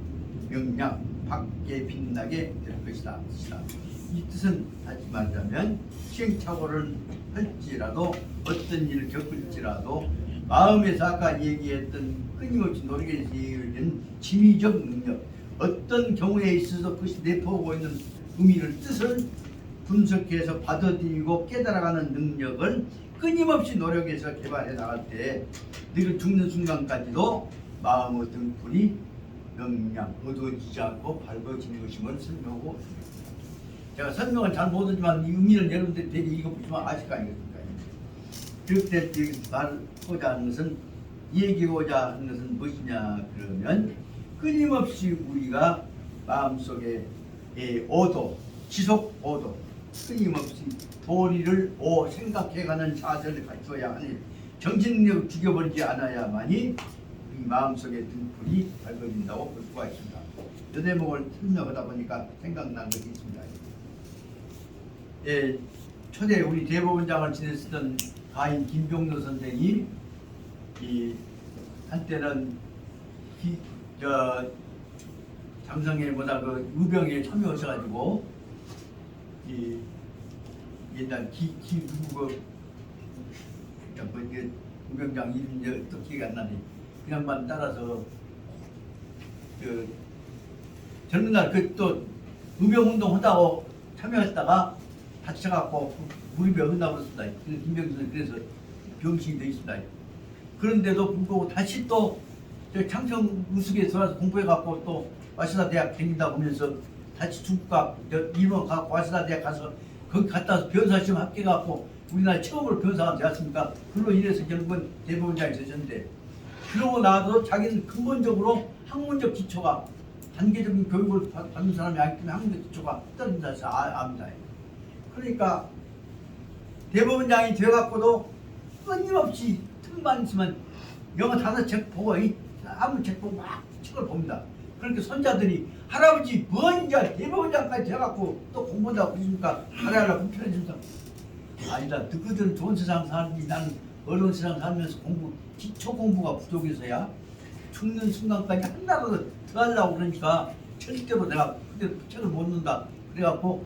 명량 밖에 빛나게 될 것이다. 이 뜻은 다시 말하자면 시행착오를 할지라도 어떤 일을 겪을지라도 마음에서 아까 얘기했던 끊임없이 노력에서 이루어진 지미적 능력, 어떤 경우에 있어서 그것이 내포하고 있는 의미를 뜻을 분석해서 받아들이고 깨달아가는 능력을 끊임없이 노력해서 개발해 나갈 때 늘 죽는 순간까지도 마음의 등불이 명량 어두워지지 않고 밝아지는 것임을 설명하고 있습니다. 제가 설명은 잘 못하지만 이 의미를 여러분들이 되게 읽어보시면 아실 거 아니겠습니까? 그럴 때 말하고자 하는 것은, 얘기하고자 하는 것은 무엇이냐 그러면 끊임없이 우리가 마음속에 오도, 지속 오도, 끊임없이 도리를 생각해가는 자세를 갖춰야 하니 정신력을 죽여버리지 않아야만이 이 마음속의 등불이 밝아진다고 볼 수가 있습니다. 이 대목을 설명하다 보니까 생각난 것이 있습니다. 초대 우리 대법원장을 지냈던 가인 김병로 선생이 한때는 장성회보다 그 의병에 참여하셔가지고 옛날 누구 의병장 이름이 또 기억이 안 나네. 그 양반 따라서 젊은 날 또 의병운동 하다고 참여했다가 다쳐갖고 무릎이 어긋나고 그랬습니다. 김병수는 그래서 병신이 되어 있습니다. 그런데도 불구하고 다시 또 창평 우숙에 들어와서 공부해갖고 또 와시다 대학 다닌다 보면서 다시 중국가 일본 가고 와시다 대학 가서 거기 갔다 와서 변호사 시험 합격해갖고 우리나라 처음으로 변호사가 되었습니까? 그걸로 인해서 결국은 대법원장이 되셨는데, 그러고 나도 자기는 근본적으로 학문적 기초가 단계적인 교육을 받는 사람이 아니기 때문에 학문적 기초가 떨어진다 해서 압니다. 그러니까 대법원장이 되어갖고도 끊임없이 틈만 있으면 영어 단어 책 보고 아무 책 보고 막 책을 봅니다. 그렇게 손자들이 할아버지 뭔자 대법원장까지 되어갖고 또 공부한다고 그러니까 하라라 불편해진다. 아니다. 그들은 좋은 세상 살지 나는 어려운 세상 살면서 기초 공부가 부족해서야 죽는 순간까지 하나라도 더 하려고 그러니까 절대로 내가 그때 책을 못 넣는다. 그래갖고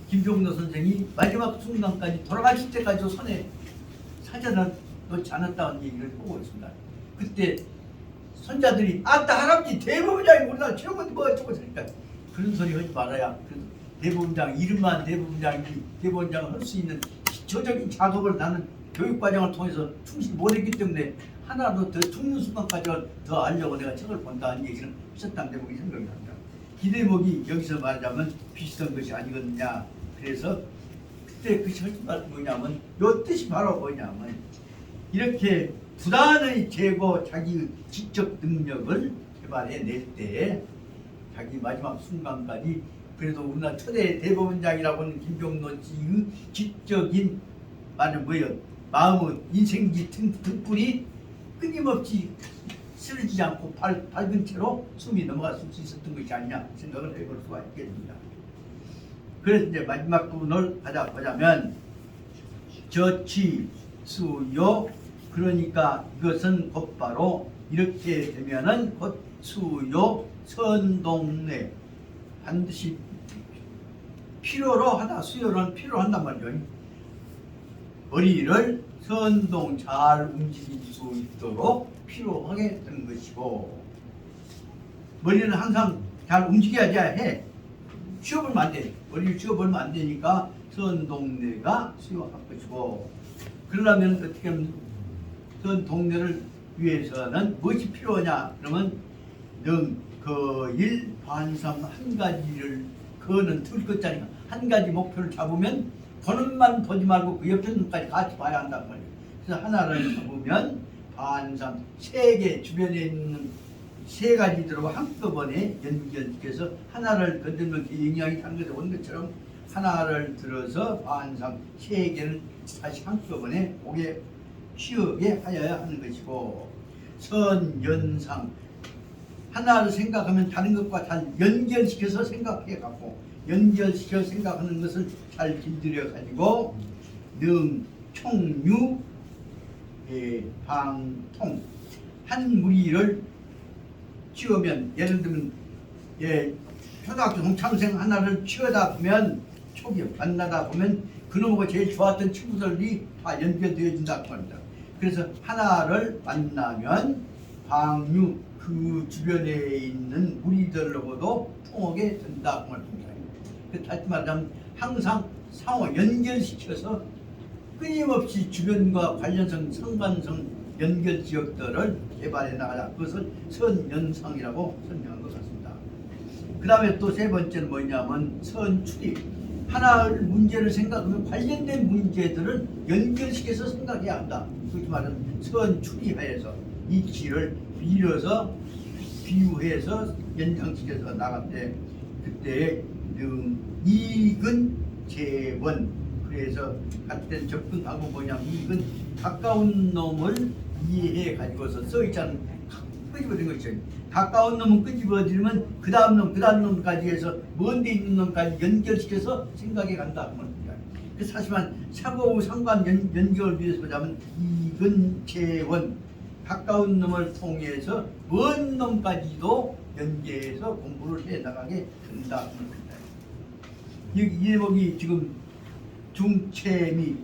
김종로 선생이 마지막 순간까지 돌아가실 때까지도 손에 사전을 놓지 않았다는 얘기를 보고 있습니다. 그때 손자들이 아따 할아버지 대법원장이 우리나라 최고인데 뭐 어쩌고 저러니까 그런 소리 하지 말아야. 대법원장 이름만 대법원장을 할 수 있는 기초적인 작업을 나는 교육과정을 통해서 충실히 못했기 때문에 하나라도 더 죽는 순간까지 더 알려고 내가 책을 본다는 얘기는 하셨다는 대목이 생각이 납니다. 이 대목이 여기서 말하자면 비슷한 것이 아니거든요. 그래서 그때 그 설명이 뭐냐면 요 뜻이 바로 뭐냐면 이렇게 부단의 재고 자기의 지적 능력을 개발해낼 때 자기 마지막 순간까지 그래도 우리나라 초대 대법원장이라고 하는 김병로 씨의 지적인 말은 뭐예요? 마음의 인생지 등불이 끊임없이 쓰러지지 않고 밝은 채로 숨이 넘어갈 수 있었던 것이 아니냐 생각을 해볼 수가 있겠습니다. 그래서 이제 마지막 부분을 보자면 저치, 수요, 그러니까 이것은 곧바로 이렇게 되면은 곧 수요, 선동내 반드시 필요로 하다, 수요는 필요로 한단 말이죠. 머리를 선동 잘 움직일 수 있도록 필요하게 되는 것이고, 머리는 항상 잘 움직여야 해. 쉬어버리면 안 돼. 머리를 쉬어버리면 안 되니까 선동내가 수요할 것이고, 그러려면 어떻게 하면 선동내를 위해서는 무엇이 필요하냐? 그러면 능, 일, 반삼 한 가지를 그거는 둘 것짜리가 한 가지 목표를 잡으면 보는만 보지 말고 그 옆에 눈까지 같이 봐야 한단 말이에요. 그래서 하나를 잡으면 반삼 세 개 주변에 있는 세 가지 들어가 한꺼번에 연결시켜서 하나를 건들면 영향이 다른 것에 온 것처럼 하나를 들어서 반삼 세 개를 다시 한꺼번에 오게 쉬우게 하여야 하는 것이고, 선연상. 하나를 생각하면 다른 것과 잘 연결시켜서 생각해 갖고 연결시켜 생각하는 것을 잘 길들여 가지고 능총유 방통 한 무리를 치우면 예를 들면 초등학교 동창생 하나를 치우다 보면 초기 만나다 보면 그놈하고 제일 좋았던 친구들이 다 연결되어진다고 합니다. 그래서 하나를 만나면 방유 그 주변에 있는 무리들로도 통하게 된다고 합니다. 다시 말하면 항상 상호 연결시켜서 끊임없이 주변과 관련성, 상관성 연결 지역들을 개발해 나가자. 그것을 선연상이라고 설명한 것 같습니다. 그 다음에 또 세 번째는 뭐냐면 선추리. 하나의 문제를 생각하면 관련된 문제들을 연결시켜서 생각해야 한다. 그렇게 말하면 선추리하여서 이치를 빌어서 비유해서 연장시켜서 나갈 때 그때 이익은 재원. 그래서 같은 접근하고 뭐냐면 이익은 가까운 놈을 이해해 가지고서 써있자는 끄집어진 것이죠. 가까운 놈은 끄집어지면 그 다음 놈까지 해서 먼데 있는 놈까지 연결시켜서 생각해 간다. 그래서 사실은 사고 상관 연결을 위해서 보자면 이익은 재원. 가까운 놈을 통해서 먼 놈까지도 연계해서 공부를 해 나가게 된다. 이 제목이 지금 중체미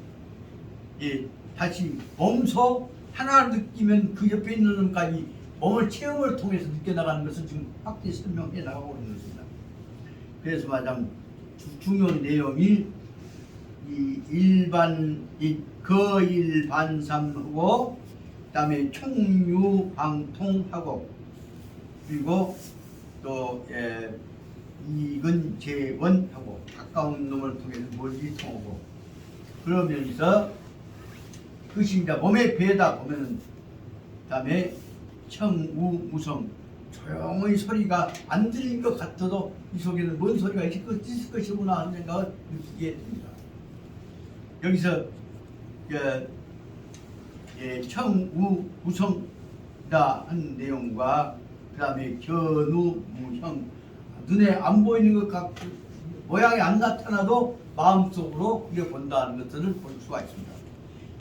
다시 몸소 하나를 느끼면 그 옆에 있는 놈까지 몸을 체험을 통해서 느껴나가는 것을 지금 확실히 설명해 나가고 있는 것입니다. 그래서 말하자면 중요한 내용이 이 일반 거일반삼하고 그다음에 총유방통하고 그리고 또 이익은 재원하고 가까운 놈을 통해서 멀리 통하고 그러면서 그것이 이제 몸에 배다 보면은 그다음에 청우무성 조용히 소리가 안 들린 것 같아도 이 속에는 뭔 소리가 있을 것이구나 하는 생각을 느끼게 됩니다. 여기서 청우무성이다 하는 내용과 그 다음에 견우무성 눈에 안 보이는 것 같고 모양이 안 나타나도 마음속으로 그려본다는 것들을 볼 수가 있습니다.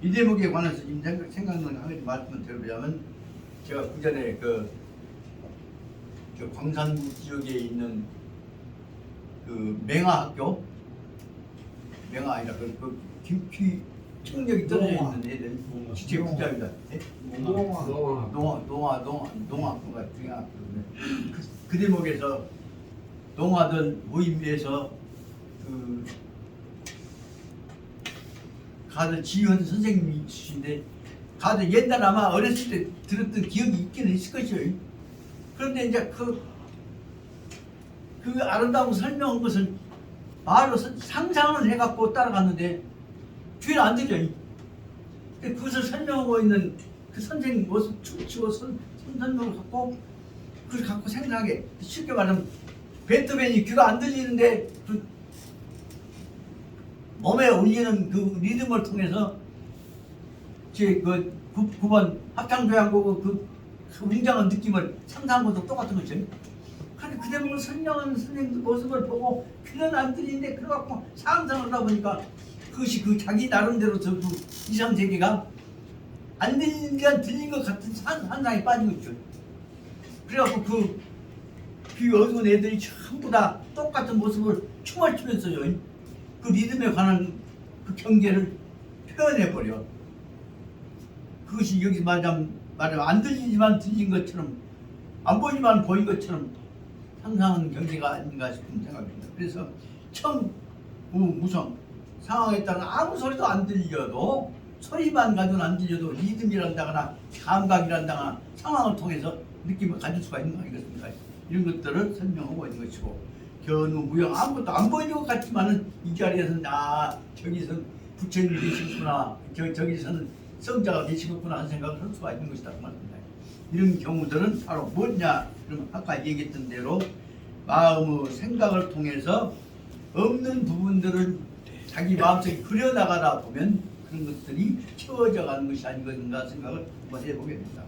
이 대목에 관해서 지금 생각나는 한 가지 말씀을 드려보자면 제가 그전에 그 광산구 지역에 있는 그 맹아학교 맹아 아니라 그 김치 청력이 떨어져 있는 애들 지체 국자입니다. 농아학교가 중요한 그 대목에서 농아들 모임에서 그 가들 지은 선생님이신데 가들 옛날 아마 어렸을 때 들었던 기억이 있기는 있을 것이에요. 그런데 이제 그 아름다운 설명한 것을 말로 상상을 해갖고 따라갔는데 귀에 안 들려요. 그것을 설명하고 있는 그 선생님 모습 춤추고 설명을 갖고 그걸 갖고 생각하게 쉽게 말하면 베토벤이 귀가 안 들리는데 그 몸에 울리는 그 리듬을 통해서 그 9번 합창조양곡 그 웅장한 느낌을 상상한 것도 똑같은 거죠. 그런데 그 대목을 설명하는 선생님 모습을 보고 귀는 안 들리는데 그래갖고 상상을 하다 보니까 그것이 그 자기 나름대로 저 이상세계가 안 들리니까 들린 것 같은 환상에 빠진 거죠. 그래갖고 그 귀 어두운 애들이 전부 다 똑같은 모습을 춤을 추면서요. 그 리듬에 관한 그 경계를 표현해버려. 그것이 여기 말하자면 안 들리지만 들린 것처럼 안 보이지만 보인 것처럼 상상하는 경계가 아닌가 싶은 생각입니다. 그래서 청우무성 상황에 따라 아무 소리도 안 들려도 소리만 가지고는 안 들려도 리듬이란다거나 감각이란다거나 상황을 통해서 느낌을 가질 수가 있는 거 아니겠습니까? 이런 것들을 설명하고 있는 것이고 견우무용 아무것도 안 보이는 것 같지만은 이 자리에서는 저기서 부처님이 계시구나 저기서는 성자가 계시겠구나 하는 생각을 할 수가 있는 것이다 그 말입니다. 이런 경우들은 바로 뭐냐? 그럼 아까 얘기했던 대로 마음의 생각을 통해서 없는 부분들을 자기 마음속에 그려나가다 보면 그런 것들이 채워져 가는 것이 아니겠는가 생각을 한번 해보게 됩니다.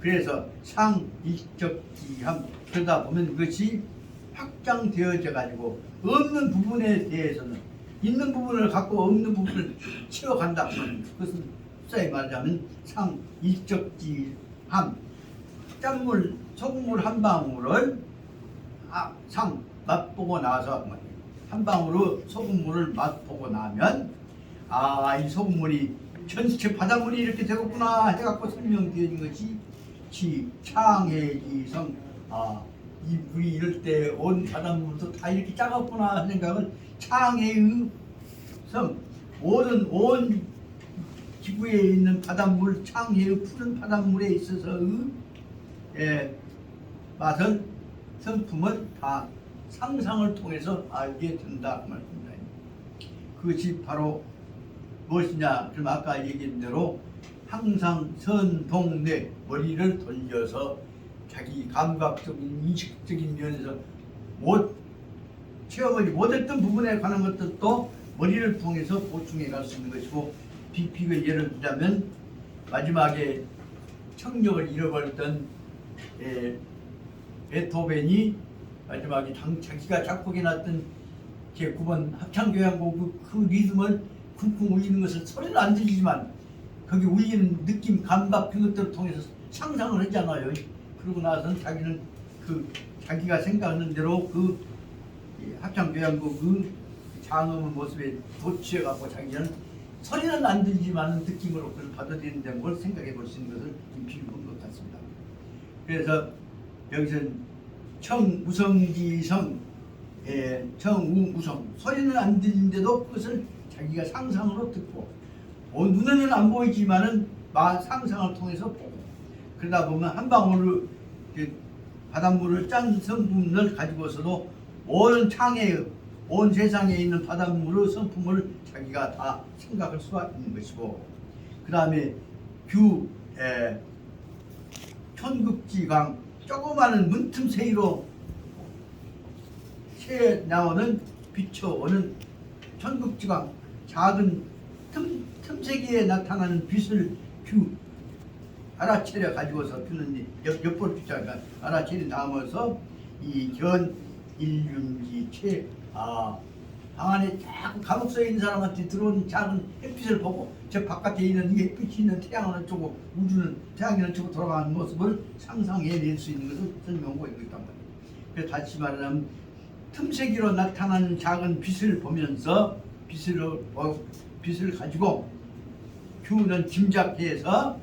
그래서 상일적지함 그러다 보면 그것이 확장되어져 가지고 없는 부분에 대해서는 있는 부분을 갖고 없는 부분을 채워간다. 그것은 흡사히 말하자면 상일적지함 짠물 소금물 한 방울을 상 맛보고 나서 한 방울로 소금물을 맛보고 나면 이 소금물이 전체 바닷물이 이렇게 되겠구나 해갖고 설명되어진 것이 창해지성 이 물이 이럴 때 온 바닷물도 다 이렇게 작았구나 생각을 창해의 성 모든 온 지구에 있는 바닷물 창해의 푸른 바닷물에 있어서의 맛을 성품을 다 상상을 통해서 알게 된다 그 말입니다. 그것이 바로 무엇이냐? 그럼 아까 얘기한 대로 항상 선동내 머리를 돌려서 자기 감각적인 인식적인 면에서 체험하지 못했던 부분에 관한 것들도 머리를 통해서 보충해 갈 수 있는 것이고 비교 예를 들자면 마지막에 청력을 잃어버렸던 베토벤이 마지막에 자기가 작곡해놨던 제9번 합창교향곡 그 리듬을 쿵쿵 울리는 것을 소리는 안 들리지만 거기 울리는 느낌, 감각 그것들을 통해서 상상을 하잖아요. 그러고 나서는 자기는 그 자기가 생각하는 대로 그 합창교향곡 그 장음의 모습에 도취해갖고 자기는 소리는 안 들리지만 느낌으로 그걸 받아들이는데 뭘 생각해 볼 수 있는 것을 좀 비유한 것 같습니다. 그래서 여기서는 청우성지성, 청우무성 소리는 안 들리는데도 그것을 자기가 상상으로 듣고 눈에는 안 보이지만은 상상을 통해서 보고 그러다 보면 한 방울을 바닷물을 짠 성분을 가지고서도 온 세상에 있는 바닷물의 성품을 자기가 다 생각할 수가 있는 것이고 그 다음에 천극지강 조그마한 문틈 사이로 새 나오는 비춰오는 천극지강 작은 틈새기에 나타나는 빛을 알아채려 가지고서 주는 옆볼 빛자가 알아채려 나오면서 이 인륜지 방 안에 자꾸 감옥소에 있는 사람한테 들어온 작은 햇빛을 보고 저 바깥에 있는 이 햇빛이 있는 태양을 어쩌고 우주는 태양이 어쩌고 돌아가는 모습을 상상해낼 수 있는 것을 설명하고 있단 말이에요. 그래서 다시 말하면 틈새기로 나타나는 작은 빛을 보면서 빛을 가지고 큐는 짐작해서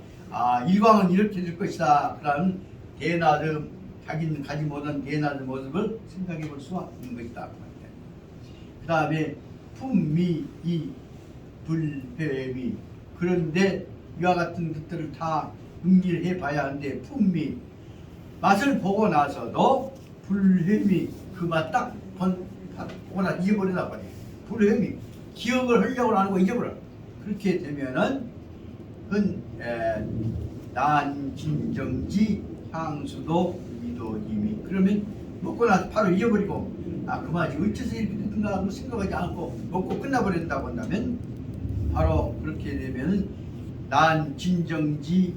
일광은 이렇게 될 것이다. 그런 대낮의 자기는 가지 못한 대낮의 모습을 생각해 볼 수가 있는 것이다. 그 다음에 품미, 불회미 그런데 이와 같은 것들을 다 응기해 봐야 하는데 품미 맛을 보고 나서도 불회미 그 맛 딱 보고 나서 잊어버리다 버려. 불회미 기억을 하려고 하는 거 잊어버려. 그렇게 되면은 난진정지 향수도 미도님이 그러면 먹고 나서 바로 잊어버리고 그 맛이 어째서 이렇게 됐는가 하고 생각하지 않고 먹고 끝나버린다고 한다면 바로 그렇게 되면 난진정지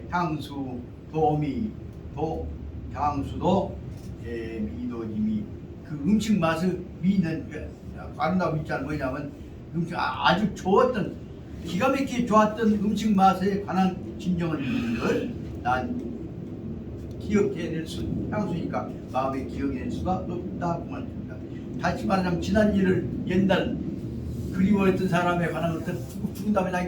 향수 도미도 향수도 미도님이 그 음식 맛을 미는 아름다운 밑자는 뭐냐면 음식 아주 좋았던 기가 막히게 좋았던 음식 맛에 관한 진정한 의미를 난 기억해낼 수 향수니까 마음에 기억해낼 수가 없다고 말합니다. 다시 말하자면 지난 일을 옛날 그리워했던 사람에 관한 것들 죽은 다음에 다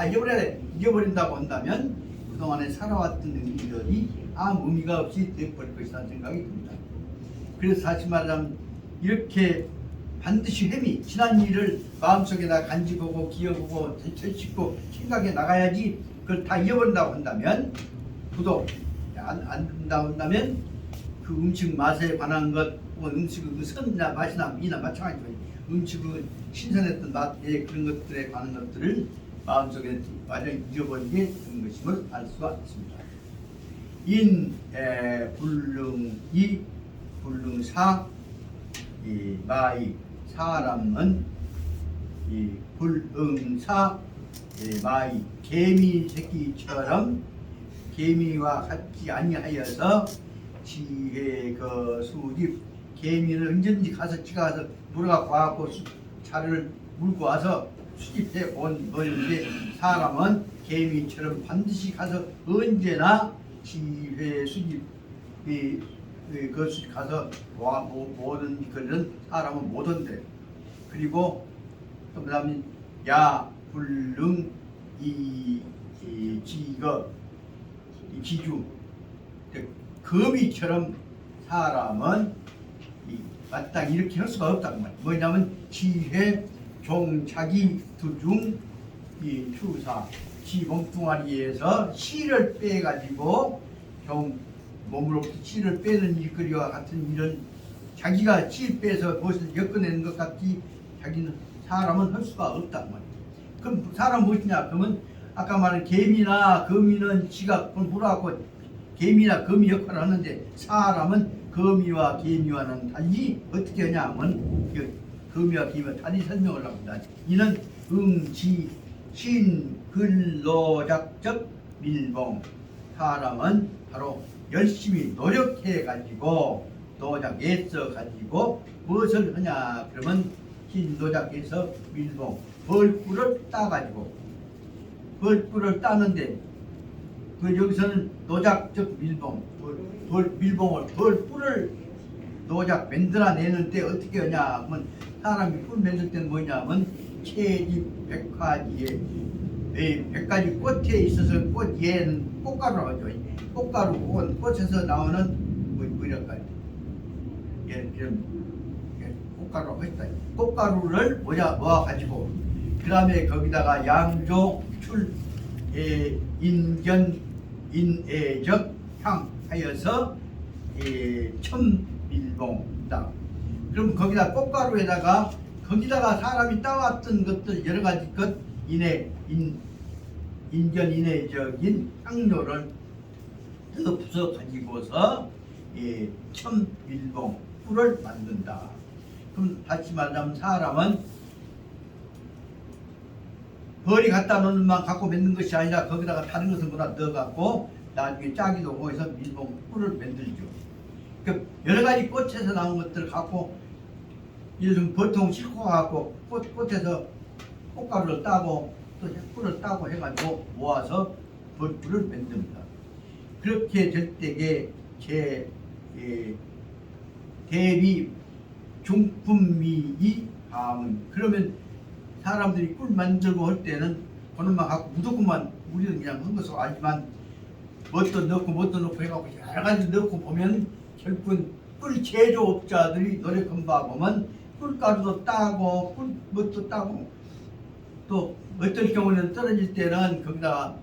잊어버려야 돼. 잊어버린다고 한다면 그동안에 살아왔던 의미들이 아무 의미가 없이 되어버릴 것이라는 생각이 듭니다. 그래서 다시 말하자면 이렇게 반드시 회미 지난 일을 마음속에다 간직하고 기억하고 되짚고 생각해 나가야지 그걸 다 잊어버린다고 한다면 부도 안 된다고 한다면 그 음식 맛에 관한 것 혹은 음식의 선이나 맛이나 미나 마찬가지로 음식의 신선했던 맛에 그런 것들에 관한 것들을 마음속에 완전히 잊어버리게 되는 것임을 알 수가 있습니다. 불능사 마이 사람은 불응사 마이 개미 새끼처럼 개미와 같지 아니하여서 지혜 그 수집 개미는 언제든지 가서 지가 가서 물어갖고 와갖고 자를 물고 와서 수집해 온 것인데 사람은 개미처럼 반드시 가서 언제나 지혜 수집이 그것을 가서 와 모든 그런 사람은 못 온대. 그리고 또 그다음에 야 불능 이 지거 이 기주 거미처럼 사람은 마땅히 이렇게 할 수가 없다는 말이에요. 뭐냐면 지혜 종자기 두중 이 추사 지 몸뚱아리에서 씨를 빼가지고 몸으로부터 씨를 빼는 일거리와 같은 일은 자기가 씨 빼서 무엇을 엮어내는 것 같이 자기는 사람은 할 수가 없단 말이에요. 그럼 사람 무엇이냐? 그러면 아까 말한 개미나 거미는 지가 물어갖고 개미나 거미 역할을 하는데 사람은 거미와 개미와는 달리 어떻게 하냐 하면 거미와 개미와 달리 설명을 합니다. 이는 응지 신 근로작적 밀봉 사람은 바로 열심히 노력해 가지고 노작 애써 가지고 무엇을 하냐 그러면 신노작에서 밀봉 벌꿀을 따가지고 벌꿀을 따는데 그 여기서는 노작적 밀봉 밀봉을 벌꿀을 노작 만들어내는데 어떻게 하냐 하면 사람이 꿀 만들 때는 뭐냐면 채집 백화지에 100가지 꽃에 있어서 꽃 얘는 꽃가루라고 하죠. 꽃가루 꽃에서 나오는 뭐랄까요? 이런 꽃가루라고 했다. 꽃가루를 모아가지고 그 다음에 거기다가 양조 출 인견 인애적 향 하여서 첨밀봉이다. 그럼 거기다 꽃가루에다가 거기다가 사람이 따왔던 것들 여러 가지 것 인견 인애적인 향료를 덮어 가지고서 첨밀봉 꿀을 만든다. 그럼 다시 말하면 사람은 벌이 갖다 놓는 만 갖고 만든 것이 아니라 거기다가 다른 것을 뭐라 넣어갖고 나중에 짜기도 하고 해서 밀봉 꿀을 만들죠. 그 여러 가지 꽃에서 나온 것들을 갖고 예를 들면 보통 싣고 갖고 꽃에서 꽃가루를 따고 또 꿀을 따고 해가지고 모아서 벌꿀을 만듭니다. 그렇게 될 때에 대비 중품미이 밤은 그러면 사람들이 꿀 만들고 할 때는 그놈만 갖고 무조건만 우리는 그냥 한 것으로 알지만 뭣도 넣고 해갖고 여러 가지 넣고 보면 결국은 꿀 제조업자들이 노력한 바 보면 꿀가루도 따고 뭣도 따고 또 어떤 경우는 떨어질 때는 거기다가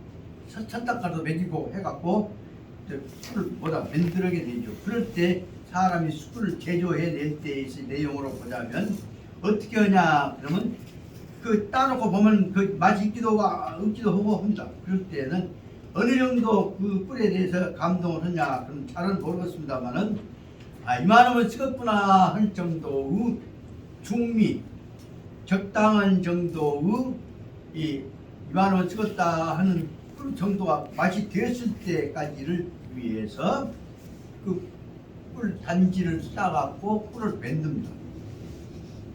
천탁가루도 먹이고 해갖고 꿀을 보다 만들게 되죠. 그럴 때 사람이 꿀을 제조해낼 때의 내용으로 보자면 어떻게 하냐 그러면 그 따놓고 보면 그 맛이 있기도 하고 없기도 하고 합니다. 그럴 때는 어느 정도 그 꿀에 대해서 감동을 하냐 그럼 잘은 모르겠습니다만은 이만하면 쓰겠구나 할 정도의 중미 적당한 정도의 이만하면 쓰겠다 하는 꿀 정도가 맛이 되었을 때까지를 위해서 그 꿀 단지를 싸갖고 꿀을 만듭니다.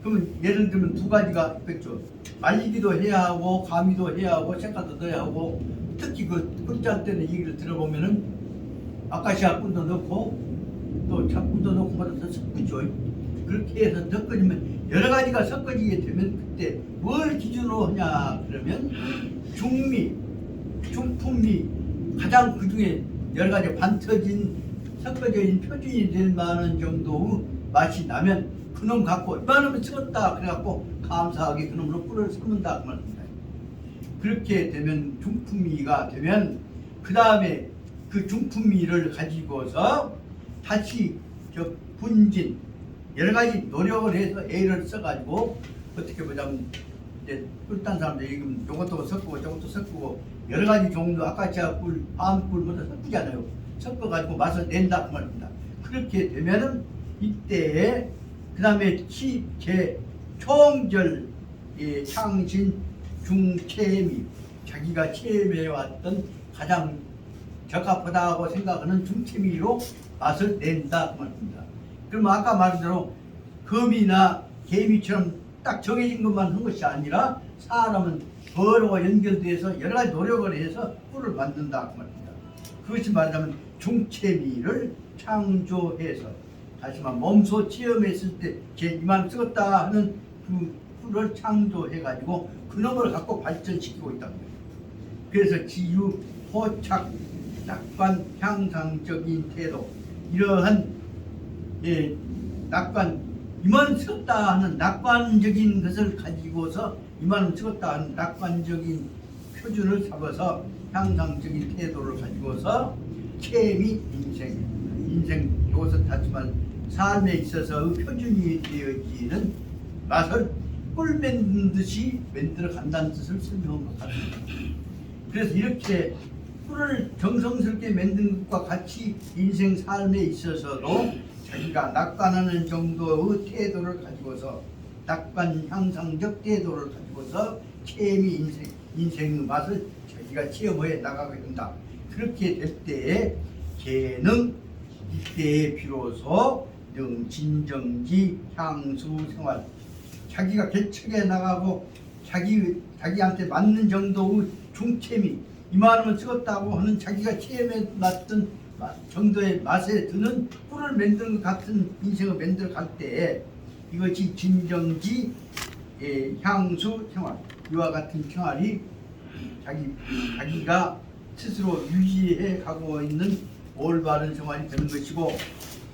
그러면 예를 들면 두 가지가 있겠죠. 말리기도 해야 하고 가미도 해야 하고 색깔도 넣어야 하고 특히 그 꿀짤 때는 얘기를 들어보면은 아카시아 꿀도 넣고 또 잡꿀도 넣고 말아서 섞죠. 그렇게 해서 섞어지면 여러 가지가 섞어지게 되면 그때 뭘 기준으로 하냐 그러면 중미, 중품미 가장 그 중에 여러 가지 반터진 섞어진 표준이 될 만한 정도의 맛이 나면 그놈 갖고 이만하면 쓰겠다 그래갖고 감사하게 그놈으로 꿀을 삼는다 그 말입니다. 그렇게 되면 중품미가 되면 그 다음에 그 중품미를 가지고서 다시 저 분진 여러 가지 노력을 해서 애를 써가지고 어떻게 보자면 이제 꿀딴 사람들 지금 이것도 섞고 저것도 섞고 여러 가지 종류 아카시아 꿀, 밤꿀 모두 섞이잖아요. 섞어가지고 맛을 낸다 그 말입니다. 그렇게 되면은 이때에 그 다음에 총절 창신 중체미 자기가 체험해왔던 가장 적합하다고 생각하는 중체미로 맛을 낸다 그 말입니다. 그럼 아까 말한 대로 거미나 개미처럼 딱 정해진 것만 한 것이 아니라 사람은 벌과 연결돼서 여러 가지 노력을 해서 꿀을 만든다 그 말입니다. 그것이 말하자면 중체미를 창조해서 다시 말해 몸소 체험했을 때 제 이만 쓰겠다 하는 그 꿀을 창조해 가지고 그놈을 갖고 발전시키고 있다는 거예요. 그래서 지유, 호착, 낙관, 향상적인 태도 이러한 낙관 이만 쓰겠다 하는 낙관적인 것을 가지고서 이만은 쓰겠다 하는 낙관적인 표준을 잡아서 향상적인 태도를 가지고서 체미 인생 이것은 하지만 삶에 있어서 표준이 되어지는 맛을 꿀 만든 듯이 만들어 간다는 뜻을 설명한 것 같습니다. 그래서 이렇게 꿀을 정성스럽게 만든 것과 같이 인생 삶에 있어서도 자기가 낙관하는 정도의 태도를 가지고서 낙관 향상적 태도를 가지고서 체미 인생의 맛을 자기가 체험해 나가게 된다. 그렇게 될 때에 재능 이때에 비로소 진정지 향수 생활 자기가 개척해 나가고 자기한테 맞는 정도의 중체미 이만하면 찍었다고 하는 자기가 체험해 봤던 정도의 맛에 드는 꿀을 만드는 것 같은 인생을 만들어 갈 때 이것이 진정지 향수 생활 이와 같은 생활이 자기가 스스로 유지해 가고 있는 올바른 생활이 되는 것이고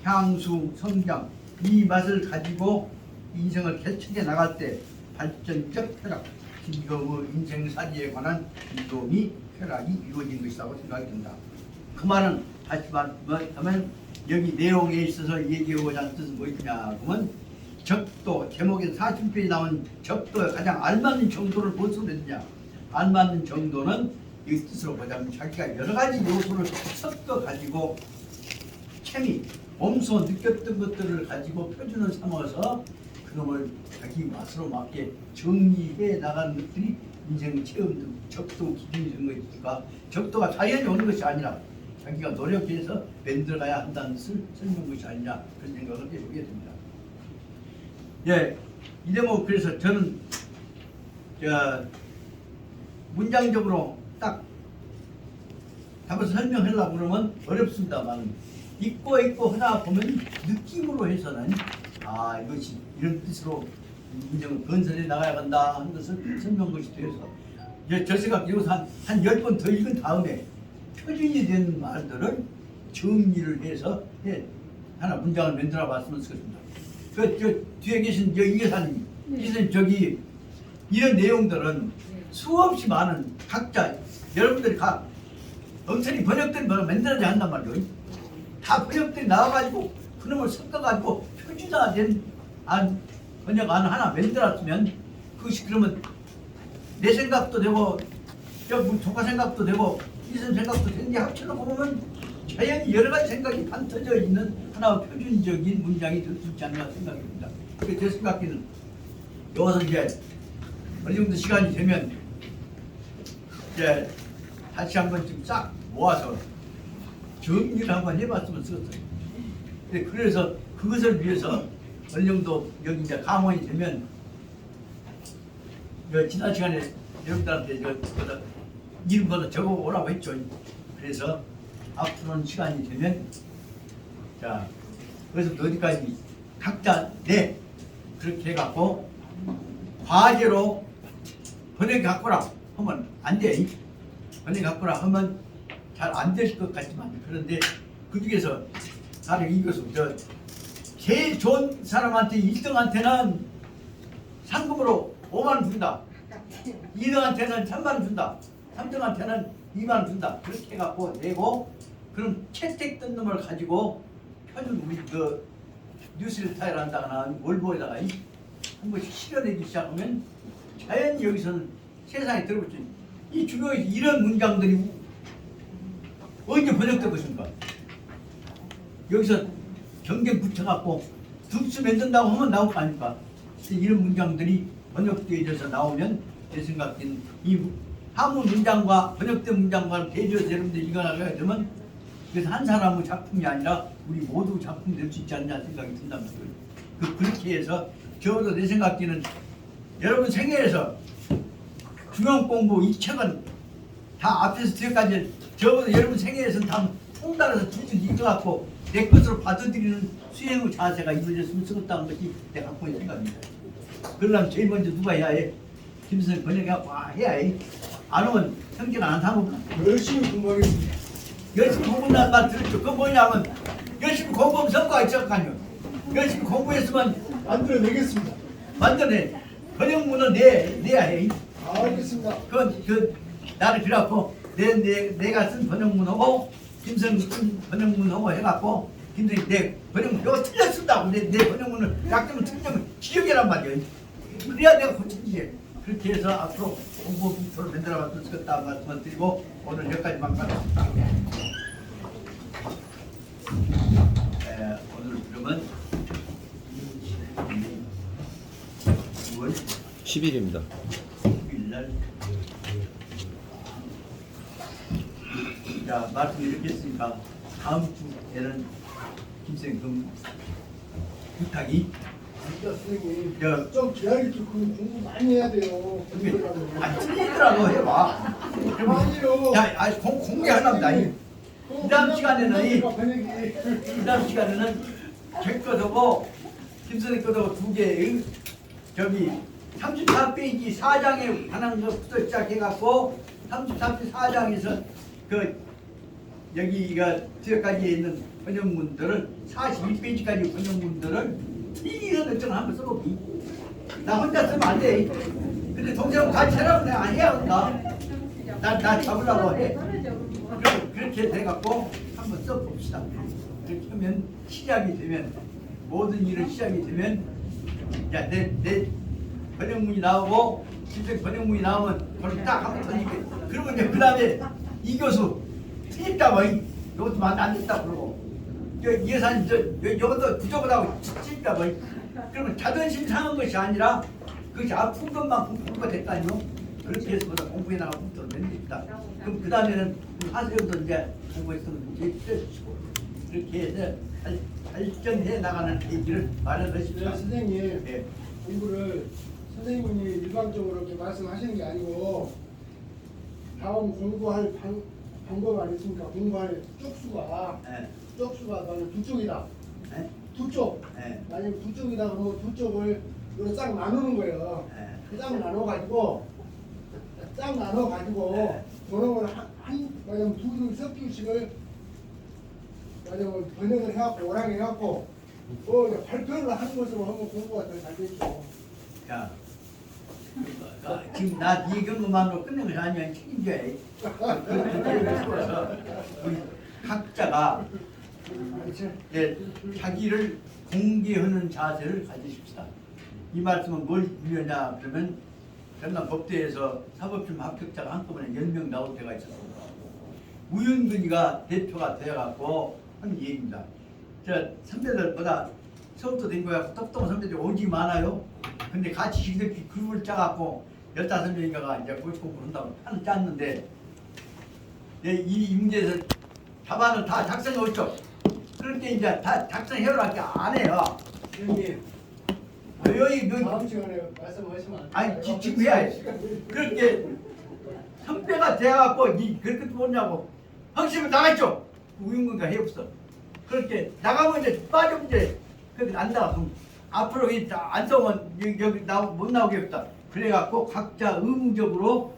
향수 성장 이 맛을 가지고 인생을 개척해 나갈 때 발전적 쾌락 진검의 인생살이에 관한 진검이 쾌락이 이루어진 것이라고 생각이 든다. 그 말은 하지만 여기 내용에 있어서 얘기하고자 하는 뜻은 무엇이냐 그러면 적도 제목에 40페이지 나온 적도에 가장 알맞는 정도를 무엇으로 냈느냐 알맞는 정도는 이 뜻으로 보자면 자기가 여러 가지 요소를 섞어 가지고 체미 몸소 느꼈던 것들을 가지고 표준을 삼아서 그놈을 자기 맛으로 맞게 정리해 나가는 것들이 인생 체험 적도 기준이 되는 것이니까 적도가 자연히 오는 것이 아니라 자기가 노력해서 만들어가야 한다는 것을 설명한 것이 아니냐 그런 생각을 해보게 됩니다. 예, 이 대목 그래서 저는 문장적으로 딱 답을 설명하려고 그러면 어렵습니다만 읽고 하나 보면 느낌으로 해서는 이것이 이런 뜻으로 문장을 건설해 나가야 한다 하는 것을 설명한 것이 되어서 저 생각 여기서 한 10번 더 읽은 다음에 표준이 된 말들을 정리를 해서 하나 문장을 만들어 봤으면 좋겠습니다. 저 뒤에 계신 이 여사님, 저기 이런 내용들은 수없이 많은 각자 여러분들이 엄청나게 번역된 걸 만들어야 한단 말이에요. 다 번역들이 나와가지고 그놈을 섞어가지고 표준화된 번역안 하나 만들었으면 그것이 그러면 내 생각도 되고 조카 생각도 되고 이선 생각도 되는데 합쳐놓고 보면 자연히 여러 가지 생각이 반터져 있는 하나의 표준적인 문장이 될 수 있지 않나 생각합니다. 그래서 제 생각에는 여기서 이제 어느 정도 시간이 되면 이제 다시 한번 좀 싹 모아서 정리를 한번 해봤으면 좋겠어요. 그래서 그것을 위해서 어느 정도 여기 이제 감원이 되면 지난 시간에 여러분들한테 이름부터 적어 오라고 했죠. 그래서 앞으로는 시간이 되면 자 그래서 어디까지 각자 그렇게 해갖고 과제로 번역해 갖고라 하면 안 돼. 번역해 갖고라 하면 잘 안 될 것 같지만 그런데 그 중에서 나는 이것을 제일 좋은 사람한테 1등한테는 상금으로 5만 원 준다. 2등한테는 3만 원 준다. 3등한테는 2만 원 준다. 그렇게 해갖고 내고 그럼 채택 뜬 놈을 가지고 표준 우리 뉴스레터에 한다거나 월보에다가 한 번씩 실어내기 시작하면 자연히 여기서는 세상에 들어보죠. 이 주변에 이런 문장들이 언제 번역될 것인가? 여기서 경쟁 붙여갖고 득수 만든다고 하면 나올 거 아닙니까? 이런 문장들이 번역되어져서 나오면 제 생각에는 이 한문 문장과 번역된 문장과 대조해서 여러분들 읽어나가야 되면 그래서 한 사람의 작품이 아니라 우리 모두 작품 될 수 있지 않냐 생각이 든다는 거예요. 그렇게 해서 적어도 내 생각에는 여러분 생애에서 중앙 공부 이 책은 다 앞에서 뒤에까지 적어도 여러분 생애에서는 다 통달해서 쭉쭉 읽어갖고 내 것으로 받아들이는 수행의 자세가 이루어졌으면 좋겠다는 것이 내 갖고 있는 생각입니다. 그러려면 제일 먼저 누가 해야 해? 김선생 번역해갖고 해야 해. 안 오면 형제가 안 사먹나? 열심히 공부하겠습니다. 열심히 공부한다는 말 들었죠. 그건 뭐냐면 열심히 공부하면 성과가 있을 거 아니에요. 열심히 공부했으면 만들어내겠습니다. 완전히 번역문은 내야 해. 알겠습니다. 나를 그래갖고 내가 쓴 번역문하고 김선 쓴 번역문하고 해갖고 김선이 내 번역문 이거 틀렸습니다고 내 번역문을 약점을 틀리면 기억이란 말이에요. 그래야 내가 고치지. 그렇게 해서 앞으로 공부 목표를 만들어갔으면 좋겠다 말씀을 드리고 오늘 여기까지만 가겠습니다. 오늘 그러면 6월 10일입니다. 10일날 자 말씀 이렇게 했으니까 다음 주에는 김선생 그 부탁이 선생님, 저 좀 기다리죠. 공부 많이 해야 돼요. 틀리더라고 해봐. 아니요. 야, 공개하랍니다. 이 다음 시간에는 다음 시간에는 제 거도 김선생 거도 두 개, 저기 34페이지 4장에 관한 것부터 시작해갖고 34페이지 4장에서 그 여기가 뒤에까지 있는 번역문들을 41페이지까지 번역문들을 틀리는 것처럼 한번 써보기. 나 혼자 쓰면 안 돼. 근데 동생하고 같이 하라고 내가 안 해야 한다. 나 잡으려고 해. 그렇게 돼갖고 한번 써봅시다. 그렇게 하면 시작이 되면 모든 일은 시작이 되면 야 내 번역문이 나오고 실제 번역문이 나오면 그걸 딱 한번 던지게. 그러면 이제 그 다음에 이 교수 틀렸다고 이것도 안 됐다 그러고 예산이 이것도 부족하다고 틀렸다고 그러면 자존심 상한 것이 아니라 그것이 아픈 것만 공부가 됐다니요. 그렇게 해서 공부해 나가고 공부를 만듭니다. 그럼 그 다음에는 하세요도 이제 공부했으면 해주시고 그렇게 해서 발전해 나가는 계기를 마련하십시오. 선생님, 네. 공부를 선생님이 일방적으로 이렇게 말씀하시는 게 아니고 다음 공부할 방법 아니십니까? 공부할 쪽수가 네. 나는 두 쪽이다. 네. 두 쪽. 네. 만약에 두 쪽이다 그러면 두 쪽을 이렇게 싹 나누는 거예요. 네. 싹 나눠가지고 번역을 만약에 두 석규씩을 만약에 번역을 해갖고 오랑이 해갖고 발표를 하는 것으로 하면 공부가 더 잘 되죠. 자, 지금 나 이 경험만으로 끝낸 것이 아니면 책임져야 해. 그래서 우리 각자가 이제 자기를 공개하는 자세를 가지십시다. 이 말씀은 뭘 의미하냐 그러면 전남 법대에서 사법시험 합격자가 한꺼번에 10명 나올 때가 있었습니다. 우윤근이가 대표가 되어갖고 하는 얘기입니다. 저 선배들보다 서울도 된 거야 똑똑한 선배들이 오지 많아요. 근데 같이 지들끼리 그룹을 짜갖고 15명인가가 이제 고시공부를 한다고 판을 짰는데 이 문제에서 답안을 다 작성해왔죠. 그렇게 이제 다 작성해오라게 안 해요. 선생님, 여기 다음 시간에 말씀하시면 안 아니 돼요. 지금 해야 해. 그렇게 선배가 돼갖고 그렇게 뭐냐고 형식을 나갔죠. 우윤근가 해 없어. 그렇게 나가면 이제 빠지면 이제 그렇게 안 나가. 그럼 앞으로 안 써면 여기 못 나오겠다. 그래갖고 각자 의무적으로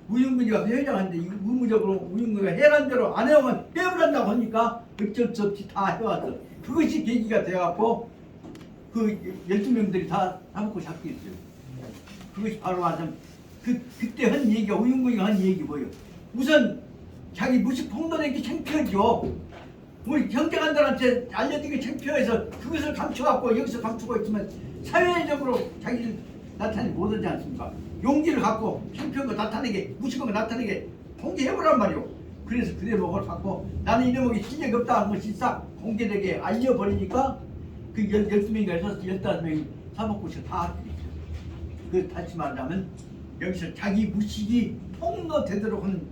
우윤근이가 회장한테 의무적으로 우윤근이가 해란 대로 안 해오면 빼버린다고 하니까 어쩔 수 없이 다 해왔어. 그것이 계기가 돼갖고 그 12명들이 다 먹고 잡게 했어요. 그것이 바로 하자면 그때 한 얘기가 우윤근이가 한 얘기 뭐예요? 우선 자기 무식 폭로내기 창피하죠. 우리 형제간들한테 알려드리기 창피해서 그것을 감춰갖고 여기서 감추고 있으면 사회적으로 자기를 나타내지 못하지 않습니까? 용기를 갖고 창피한 거 나타내게 무식한 거 나타내게 공개해보란 말이오. 그래서 그대로 그걸 갖고 나는 이놈에게 실력이 없다 하는 것이 싹 공개되게 알려버리니까 그 12명인가 해서 15명이 사법고시가 다 합격했어요. 그 다시 말하자면 여기서 자기 무식이 폭로되도록 하는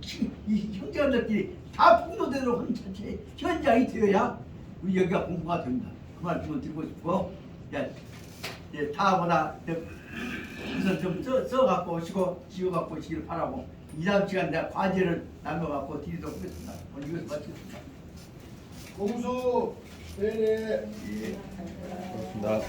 이 형제들끼리 다 폭로되도록 하는 자체 현장이 되어야 우리 여기가 공부가 됩니다. 그 말씀을 드리고 싶고, 다보다 우선 좀 써갖고 오시고 지어갖고 오시기를 바라고, 이 다음 시간 내가 과제를 남겨갖고 드리도록 하겠습니다. 오늘 이것을 마치겠습니다. 공수 네네. 예. 고맙습니다.